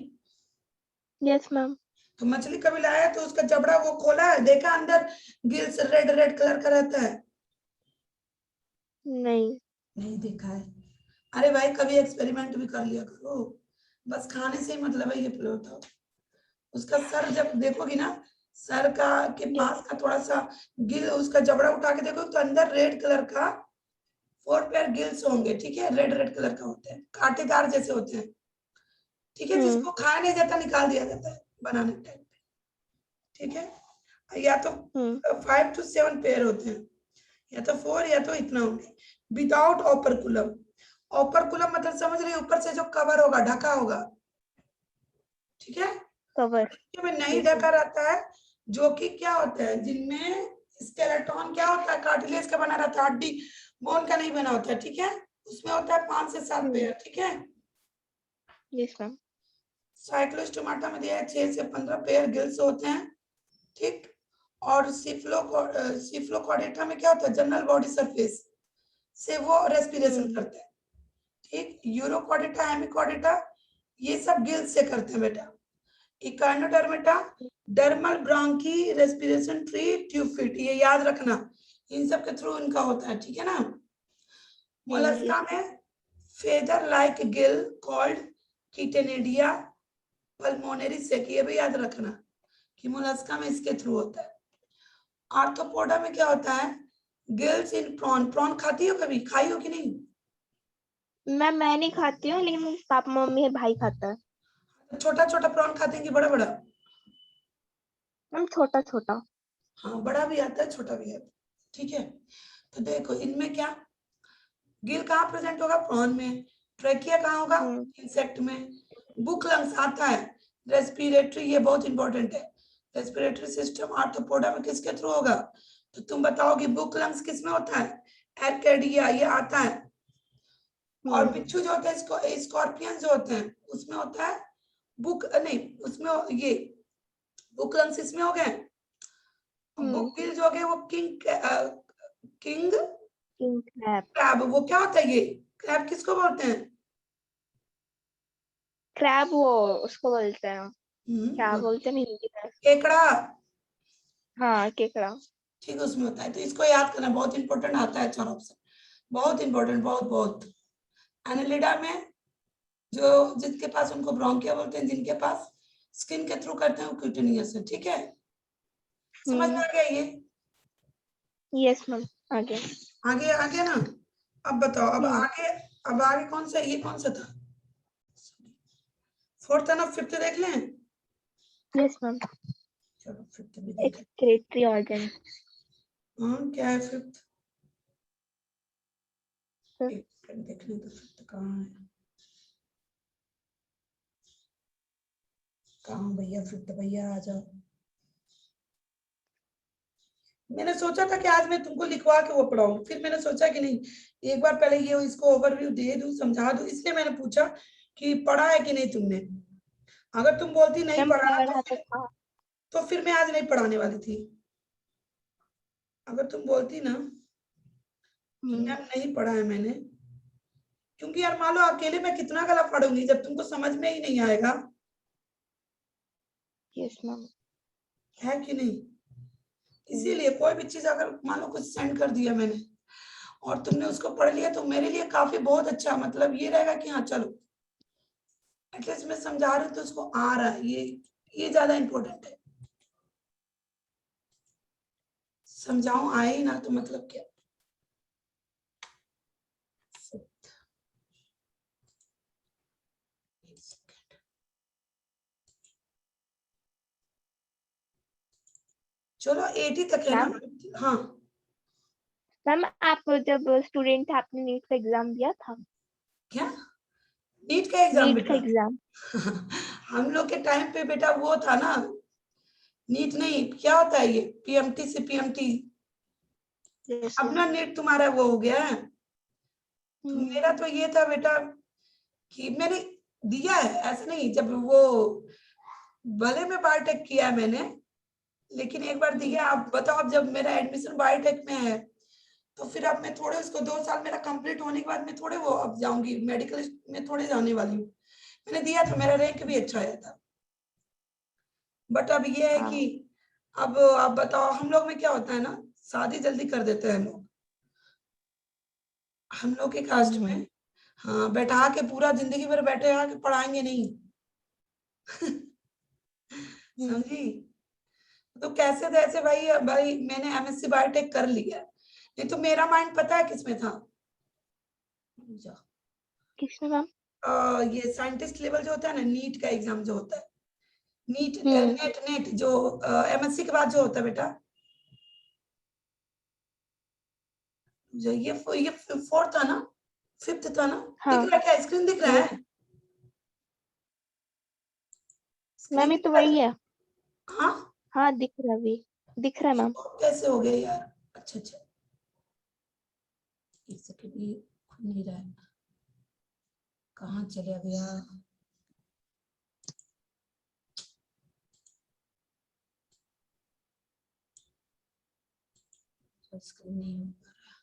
S2: Yes ma'am.
S1: तो मछली कभी लाया तो उसका जबड़ा वो खोला है, देखा अंदर गिल्स रेड रेड कलर का रहता है।
S2: नहीं।
S1: नहीं देखा है। अरे भाई कभी एक्सपेरिमेंट भी कर लिया करो, बस खाने से ही मतलब है, ये बताओ। उसका सर जब देखोगी ना, सर का के पास का थोड़ा सा गिल, उसका जबड़ा उठा के देखो तो अंदर रेड कलर का 4 पेयर गिल्स होंगे, ठीक है, रेड रेड कलर का होते हैं, कांटेदार जैसे होते हैं, ठीक है, जिसको खाया नहीं जाता निकाल दिया जाता है बनाने टाइम पे, ठीक है। या तो 5 to 7 पेयर होते हैं, या तो 4 या तो इतना होंगे, विदाउट ओपरकुलम। ओपरकुलम मतलब समझ रहे, ऊपर से जो कवर होगा, ढका होगा, ठीक है,
S2: कवर।
S1: में नहीं ढका रहता है, जो कि क्या होता है, जिनमें स्केलेटन क्या होता है, कार्टिलेज का बना रहता है, हड्डी बोन का नहीं बना होता है, ठीक है, उसमें होता है 5 से 7 पेयर, ठीक है।
S2: Yes ma'am.
S1: साइक्लोस्टोमाटा में दिया है 6 से 15 पेयर गिल्स होते हैं, ठीक। और सिफ्लोकॉर्डेटा में क्या होता है, जनरल बॉडी सरफेस से वो रेस्पिरेशन करते हैं, ठीक। यूरोकॉर्डेटा, हेमिकॉर्डेटा, ये सब गिल्स से करते हैं बेटा। इकार्नोडर्मेटा, डर्मल ब्रांकी रेस्पिरेशन ट्री ट्यूफिट, ये याद रखना, इन सब के थ्रू इनका होता है, ठीक है ना। मोलस्का में feather like gill called ctenidia pulmonary sac, ये भी याद रखना कि मोलस्का में इसके थ्रू होता है। आर्थ्रोपोडा में क्या होता है, गिल्स इन प्रॉन, प्रॉन खाती हो, कभी खाई हो कि नहीं।
S2: मैं नहीं खाती हूँ, लेकिन पापा मम्मी भाई खाता है।
S1: छोटा छोटा प्रॉन खाते हैं कि बड़ा बड़ा।
S2: मैम छोटा छोटा।
S1: हाँ बड़ा भी आता है छोटा भी आता है, ठीक है। तो देखो इनमें क्या, गिल कहाँ प्रेजेंट होगा, प्रॉन में। ट्रेकिया कहाँ होगा, इंसेक्ट में। बुक लंग्स आता है, रेस्पिरेटरी, ये बहुत इंपॉर्टेंट है, रेस्पिरेटरी सिस्टम आर्थ्रोपोडा में किसके थ्रू होगा, तो तुम बताओगे बुक लंग्स किस में होता है, एर्केडिया, ये आता है। और बिच्छू जो होते हैं, स्कॉर्पियन जो होते हैं, उसमें होता है बुक नहीं, उसमें ये बुक लंग्स इसमें हो गए। बुक गिल जो हो गए वो किंग क्रैब, वो क्या होता है, ये क्रैब किसको बोलते हैं,
S2: क्रैब वो उसको बोलते हैं, क्या बोलते हैं हिंदी में।
S1: केकड़ा।
S2: हाँ, केकड़ा।
S1: ठीक है, उसमें होता है, तो इसको याद करना, बहुत इंपॉर्टेंट आता है 4 ऑप्शन, बहुत इंपॉर्टेंट, बहुत बहुत। एनालिडा में जो जिनके पास उनको ब्रोंकिया बोलते हैं, जिनके पास स्किन के थ्रू करते हैं वो क्यूटेनियस है। ठीक है, समझ में आ गया ये?
S2: यस मैम, आगे
S1: आगे आगे ना, अब बताओ, अब आगे कौन सा, ये कौन सा था? 4th ना 5th देख लें?
S2: यस मैम,
S1: चलो 5th भी देख लें।
S2: Excretory organ.
S1: हाँ, क्या है 5th? एक सेकंड देख लें तो 5th कहाँ है, कहाँ भैया 5th, भैया आ जाओ। मैंने सोचा था कि आज मैं तुमको लिखवा के वो पढ़ाऊं, फिर मैंने सोचा कि नहीं, एक बार पहले ये इसको ओवरव्यू दे दूं, समझा दूं, इसलिए मैंने पूछा कि पढ़ा है कि नहीं तुमने। अगर तुम बोलती नहीं
S2: मैम
S1: पढ़ा
S2: पढ़ा तो था।
S1: तो फिर मैं आज नहीं पढ़ाने वाली थी। अगर तुम बोलती ना कि मैम नहीं पढ़ा है मैंने, क्योंकि यार मान लो अकेले मैं कितना गला पढ़ूंगी जब तुमको समझ में ही नहीं आएगा।
S2: यस मैम,
S1: है कि नहीं? इसीलिए कोई भी चीज अगर मान लो कुछ सेंड कर दिया मैंने और तुमने उसको पढ़ लिया तो मेरे लिए काफी बहुत अच्छा, मतलब ये रहेगा कि हाँ चलो एटलीस्ट मैं समझा रही हूँ तो उसको आ रहा है, ये ज्यादा इम्पोर्टेंट है। समझाऊं आए ही ना तो मतलब क्या। चलो 80 तक है ना? हाँ
S2: मैम आप जब स्टूडेंट थे आपने नीट का एग्जाम दिया था?
S1: क्या नीट का एग्जाम
S2: नीट का
S1: बेटा?
S2: एग्जाम
S1: हम लोग के टाइम पे बेटा वो था ना, नीट नहीं, क्या होता है ये, पीएमटी से पीएमटी। अपना नीट तुम्हारा वो हो गया है, तो मेरा तो ये था बेटा कि मैंने दिया है, ऐसा नहीं, जब वो भले में बायोटेक किया है मैंने, लेकिन एक बार दिया। अब बताओ, अब जब मेरा एडमिशन बायोटेक में है तो फिर अब मैं थोड़े उसको 2 साल मेरा कंप्लीट होने के बाद मैं थोड़े वो अब जाऊंगी मेडिकल में, थोड़े जाने वाली हूँ। मैंने दिया था, मेरा रैंक भी अच्छा आया था। बट अब ये है कि अब बताओ हम लोग में क्या होता है ना, शादी जल्दी कर देते हैं लोग, हम लोग के कास्ट में। हाँ, बैठा के पूरा जिंदगी भर बैठे आके पढ़ाएंगे नहीं। समझी? तो कैसे तैसे भाई, भाई मैंने एमएससी बायोटेक कर लिया, नहीं तो मेरा माइंड पता है किसमें था?
S2: किसमें मैम?
S1: ये साइंटिस्ट लेवल जो होता है ना, नीट का एग्जाम जो होता है, नीट नेट नेट जो एमएससी के बाद जो होता है बेटा, जो ये 4th था ना, 5th था ना? दिख रहा है क्या, स्क्रीन दिख रहा है?
S2: मैम ये तो वही है।
S1: हाँ
S2: हाँ दिख रहा है, अभी दिख रहा है मैम।
S1: कैसे हो गया यार? अच्छा अच्छा, एक सेकंड, ये खुल नहीं रहा है, कहाँ चला गया? स्क्रीन नहीं हो पा रहा,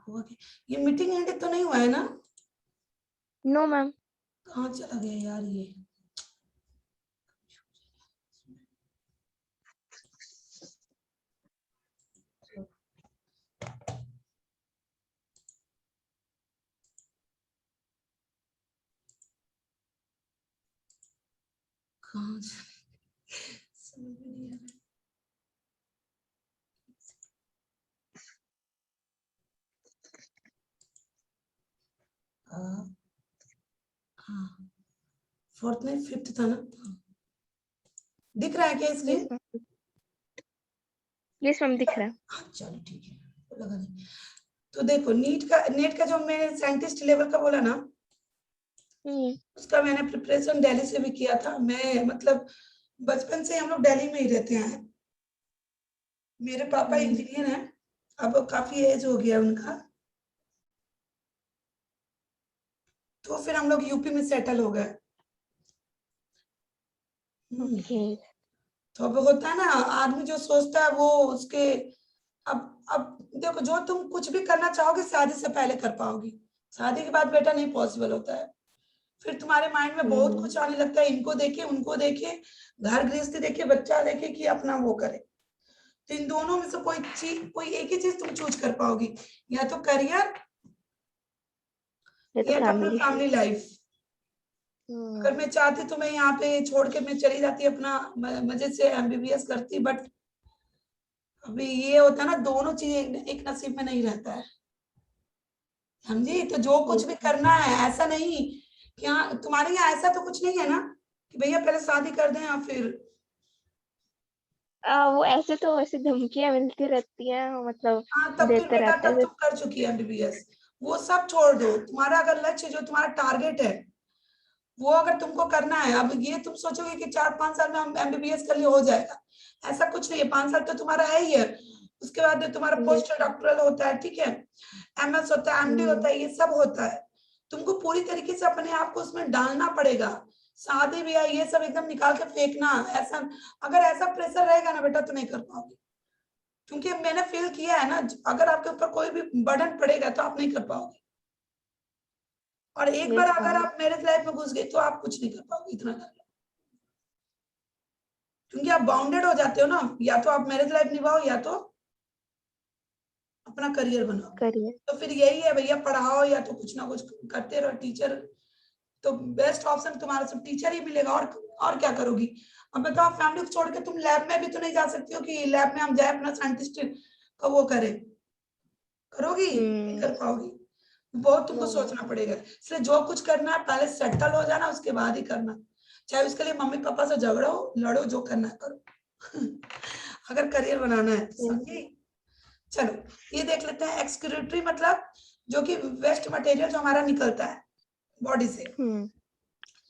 S1: हुआ क्या? ये मीटिंग एंड तो नहीं हुआ है ना?
S2: No ma'am.
S1: कहाँ चला गया यार ये? कहाँ समझ में नहीं आ रहा। हाँ 4th नहीं 5th था ना? दिख रहा है क्या स्क्रीन?
S2: यस मैम दिख रहा है।
S1: हाँ चलो ठीक है, लगा नहीं। तो देखो नेट का जो मैंने साइंटिस्ट लेवल का बोला ना, उसका मैंने प्रिपरेशन दिल्ली से भी किया था। मैं मतलब बचपन से हम लोग दिल्ली में ही रहते हैं। मेरे पापा इंजीनियर हैं, अब काफी एज हो गया उनका, तो फिर हम लोग यूपी में सेटल हो गए। तो अब होता है ना, आदमी जो सोचता है वो उसके, अब देखो, जो तुम कुछ भी करना चाहोगे शादी से पहले कर पाओगी, शादी के बाद बेटा नहीं पॉसिबल होता है। फिर तुम्हारे माइंड में बहुत कुछ आने लगता है, इनको देखे, उनको देखे, घर गृहस्थी देखे, बच्चा देखे कि अपना वो करे। तो इन दोनों में से कोई चीज, कोई एक ही चीज तुम चूज कर पाओगी, या तो करियर
S2: ये तो
S1: या तो अपना
S2: फैमिली।
S1: Family life. अगर मैं चाहती तो मैं यहाँ पे छोड़ के मैं चली जाती, अपना मजे से एमबीबीएस करती, बट अभी ये होता है ना, दोनों चीज एक नसीब में नहीं रहता है, समझी। तो जो कुछ भी करना है, ऐसा नहीं कि हाँ, तुम्हारे यहाँ ऐसा तो कुछ नहीं है ना कि भैया पहले शादी कर दें या फिर।
S2: वो ऐसे तो ऐसे धमकियां मिलती रहती हैं, मतलब
S1: हाँ, तब फिर
S2: देते
S1: बेटा,
S2: रहते
S1: तब
S2: हैं।
S1: तुम कर चुकी है एमबीबीएस, वो सब छोड़ दो। तुम्हारा अगर लक्ष्य, जो तुम्हारा टारगेट है, वो अगर तुमको करना है, अब ये तुम सोचोगे कि 4-5 साल में हम एमबीबीएस कर लिए हो जाएगा, ऐसा कुछ नहीं है। 5 साल तो तुम्हारा है ही है, उसके बाद तुम्हारा पोस्ट डॉक्टरल होता है, ठीक है, एमएस होता है, एमडी होता है, ये सब होता है। तुमको पूरी तरीके से अपने आप को उसमें डालना पड़ेगा। शादी ब्याह ये सब एकदम निकाल के फेंकना, ऐसा अगर ऐसा प्रेशर रहेगा ना बेटा, तो नहीं कर पाओगे। क्योंकि मैंने फील किया है ना, अगर आपके ऊपर कोई भी बर्डन पड़ेगा तो आप नहीं कर पाओगे। और एक बार अगर आप मैरिज लाइफ में घुस गए तो आप कुछ नहीं कर पाओगे, इतना कर लो। क्योंकि आप बाउंडेड हो जाते हो ना, या तो आप मैरिज लाइफ निभाओ या तो अपना करियर बनाओ।
S2: करिए।
S1: तो फिर यही है भैया, पढ़ाओ या तो कुछ ना कुछ करते रहो, टीचर तो बेस्ट ऑप्शन तुम्हारा सब टीचर ही मिलेगा। और क्या करोगी। अब बताओ, फैमिली को छोड़ के तुम लैब में भी तो नहीं जा सकती हो कि लैब में हम जाए अपना साइंटिस्ट का वो करें, करोगी नहीं कर पाओगी, बहुत तुमको सोचना पड़ेगा। इसलिए जो कुछ करना है पहले सेटल हो जाना, उसके बाद ही करना। चाहे उसके लिए मम्मी पापा से झगड़ो, लड़ो, जो करना है करो अगर करियर बनाना है तो, समझी। चलो ये देख लेते हैं, एक्सक्रीटरी मतलब जो कि वेस्ट मटेरियल जो हमारा निकलता है बॉडी से,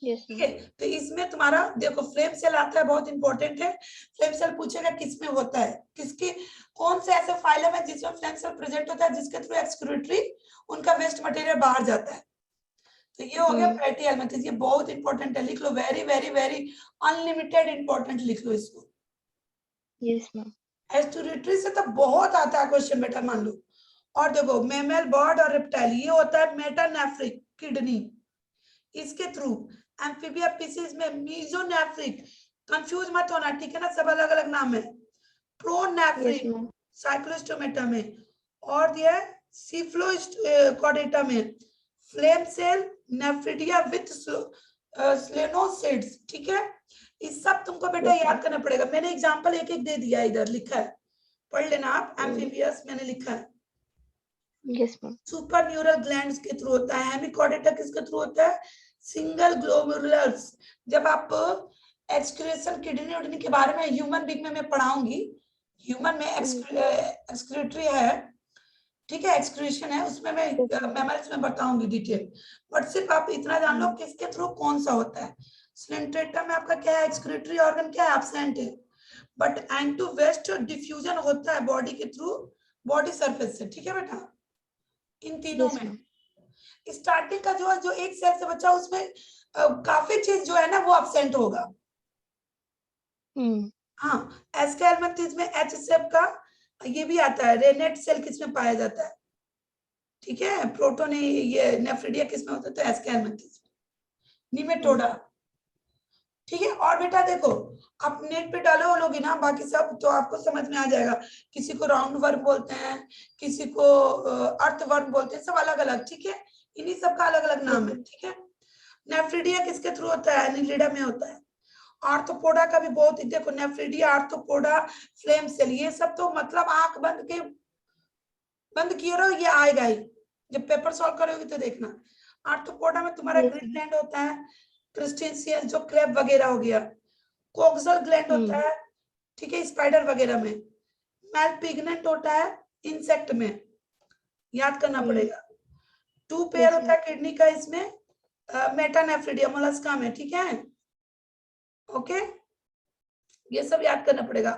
S1: ठीक है। तो इसमें तुम्हारा देखो फ्लेम सेल आता है, बहुत इंपॉर्टेंट है। फ्लेम सेल पूछेगा किसमें होता है, किसके, कौन से ऐसे फाइलम है जिसमें फ्लेम सेल प्रेजेंट होता है, जिसके थ्रू एक्सक्रीटरी उनका वेस्ट मटेरियल बाहर जाता है। तो ये हो गया फैटी एलिमेंट, ये बहुत इंपॉर्टेंट है, लिख लो, very very very unlimited important, लिख लो इसको।
S2: Yes ma'am.
S1: एक्सक्रीटरी से तो बहुत आता है क्वेश्चन बेटा, मान लो। और देखो मेमल, बर्ड और रेप्टाइल, ये होता है मेटानेफ्रिक किडनी, इसके थ्रू। एम्फीबिया स्पीशीज में मीजोनेफ्रिक, कंफ्यूज मत होना, ठीक है ना, सब अलग अलग नाम है। प्रोनेफ्रिक साइक्लोस्टोमेटा में, और दिया है सीफ्लोकॉर्डेटा में, फ्लेम सेल, नेफ्रिडिया विथ स्लेनोसिड्स, ठीक है। इस सब तुमको बेटा याद करना पड़ेगा। मैंने एग्जांपल एक एक दे दिया, इधर लिखा है, पढ़ लेना आप। एम्फीबियस मैंने लिखा है।
S2: Yes ma'am.
S1: Super neural glands के थ्रू होता है। हेमिकॉर्डेटा किसके थ्रू होता है, सिंगल ग्लोमेरुलस। जब आप एक्सक्रीशन किडनी उडनी के बारे में ह्यूमन बीइंग में मैं पढ़ाऊंगी, ह्यूमन में एक्सक्रीटरी है, ठीक है, एक्सक्रीशन है, उसमें मैं मेमोरीज में बताऊंगी डिटेल। बट सिर्फ आप इतना जान लो किसके थ्रू कौन सा होता है। स्लेंट्रेटा में आपका क्या है, एक्सक्रीटरी ऑर्गन क्या है, एब्सेंट है। But and to waste diffusion होता है बॉडी के थ्रू, बॉडी सरफेस से, ठीक है बेटा। इन तीनों में स्टार्टिंग का जो एक सेल से बचा, उसमें काफी चीज जो है ना वो एब्सेंट होगा। हाँ, एस्केलमेंथिस में एच सेप का ये भी आता है। रेनेट सेल किसमें पाया जाता है, ठीक है, प्रोटोन, ये नेफ्रिडिया किसमें होता है, तो एस्केलमेंथिस में। निमेटोडा, ठीक है। और बेटा देखो, आप नेट पे डालो लोगी ना बाकी सब, तो आपको समझ में आ जाएगा। किसी को राउंड वर्म बोलते हैं, किसी को अर्थ वर्म बोलते हैं, सब अलग अलग, ठीक है। इन्हीं सब का अलग अलग नाम है, ठीक है। नेफ्रिडिया किसके थ्रू होता है, एनिलिडा में होता है। आर्थ्रोपोडा का भी बहुत, देखो नेफ्रिडिया, आर्थ्रोपोडा, फ्लेम सेल, ये सब तो मतलब आंख बंद किए रहो, ये आएगा ही। जब पेपर सॉल्व करोगे तो देखना। आर्थ्रोपोडा में तुम्हारा ग्रीन ग्लैंड होता है, क्रिस्टेशियन जो क्रैब वगैरह हो गया। कोक्सल ग्लैंड होता है, ठीक है, स्पाइडर वगैरह में। मैलपिग्नेंट होता है इंसेक्ट में, याद करना पड़ेगा। टू पेयर होता है किडनी का इसमें, मेटानेफ्रिडिया मोलस्का में, ठीक है, ओके। ये सब याद करना पड़ेगा।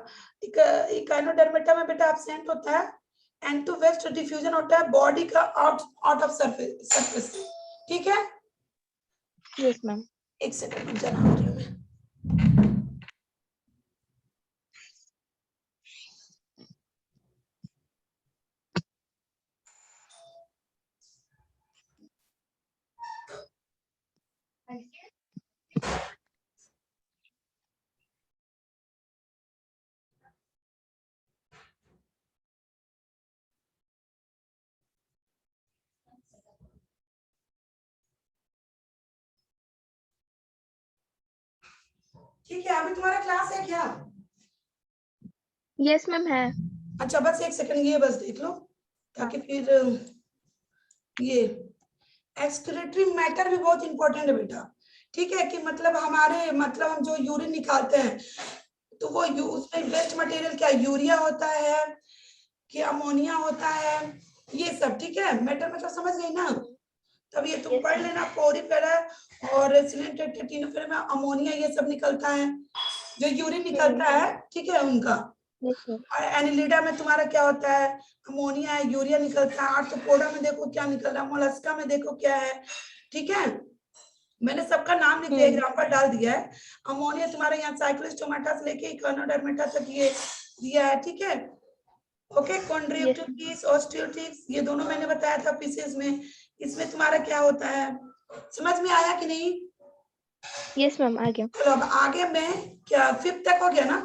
S1: इकाइनोडर्मेटा में बेटा एब्सेंट होता है। एंड टू वेस्ट डिफ्यूजन होता है बॉडी का आउट ऑफ सरफेस, ठीक है।
S2: Yes ma'am.
S1: एक सेकंड में जाना हो रही हूँ मैं। ठीक है, अभी तुम्हारा क्लास है क्या?
S2: यस मैम है।
S1: अच्छा बस एक सेकंड ये बस देख लो, ताकि फिर ये एक्सक्रीटरी मैटर भी बहुत इंपॉर्टेंट है बेटा। ठीक है, कि मतलब हमारे मतलब हम जो यूरिन निकालते हैं तो वो उसमें वेस्ट मटेरियल क्या यूरिया होता है कि अमोनिया होता है, ये सब। ठीक है, मैटर मतलब समझ गई ना? तब ये तुम पढ़ लेना, पोरिफेरा और सिलिंडर में अमोनिया ये सब निकलता है, जो यूरिन निकलता है। ठीक है, उनका। और एनिलिडा में तुम्हारा क्या होता है, अमोनिया है, यूरिया निकलता है। आर्थ्रोपोडा में देखो क्या निकल रहा है, मोलस्का में देखो क्या है। ठीक है, मैंने सबका नाम लिख दिया, एग्जाम्पल डाल दिया है। अमोनिया तुम्हारे यहाँ साइक्लोस्टोमाटा से लेके इकोनोडर्मेटा तक ये दिया है। ठीक है, ओके। कॉन्ड्रियोटिस, ऑस्टियोटिस, ये दोनों मैंने बताया था पीसेस में। इसमें तुम्हारा क्या होता है, समझ में आया कि नहीं?
S2: यस मैम आ गया।
S1: चलो अब आगे मैं क्या 5th तक हो गया ना,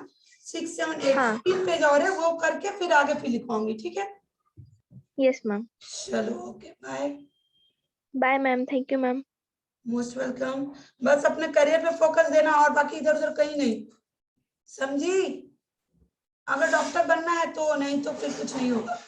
S1: 6, 7, 8 3 पेज और है, वो करके फिर आगे फिर लिखवाऊंगी। ठीक है,
S2: यस मैम।
S1: चलो okay, bye.
S2: Bye ma'am, thank you ma'am.
S1: Most welcome. बस अपने करियर पे फोकस देना और बाकी इधर उधर कहीं नहीं, समझी? अगर डॉक्टर बनना है तो, नहीं तो फिर कुछ नहीं होगा।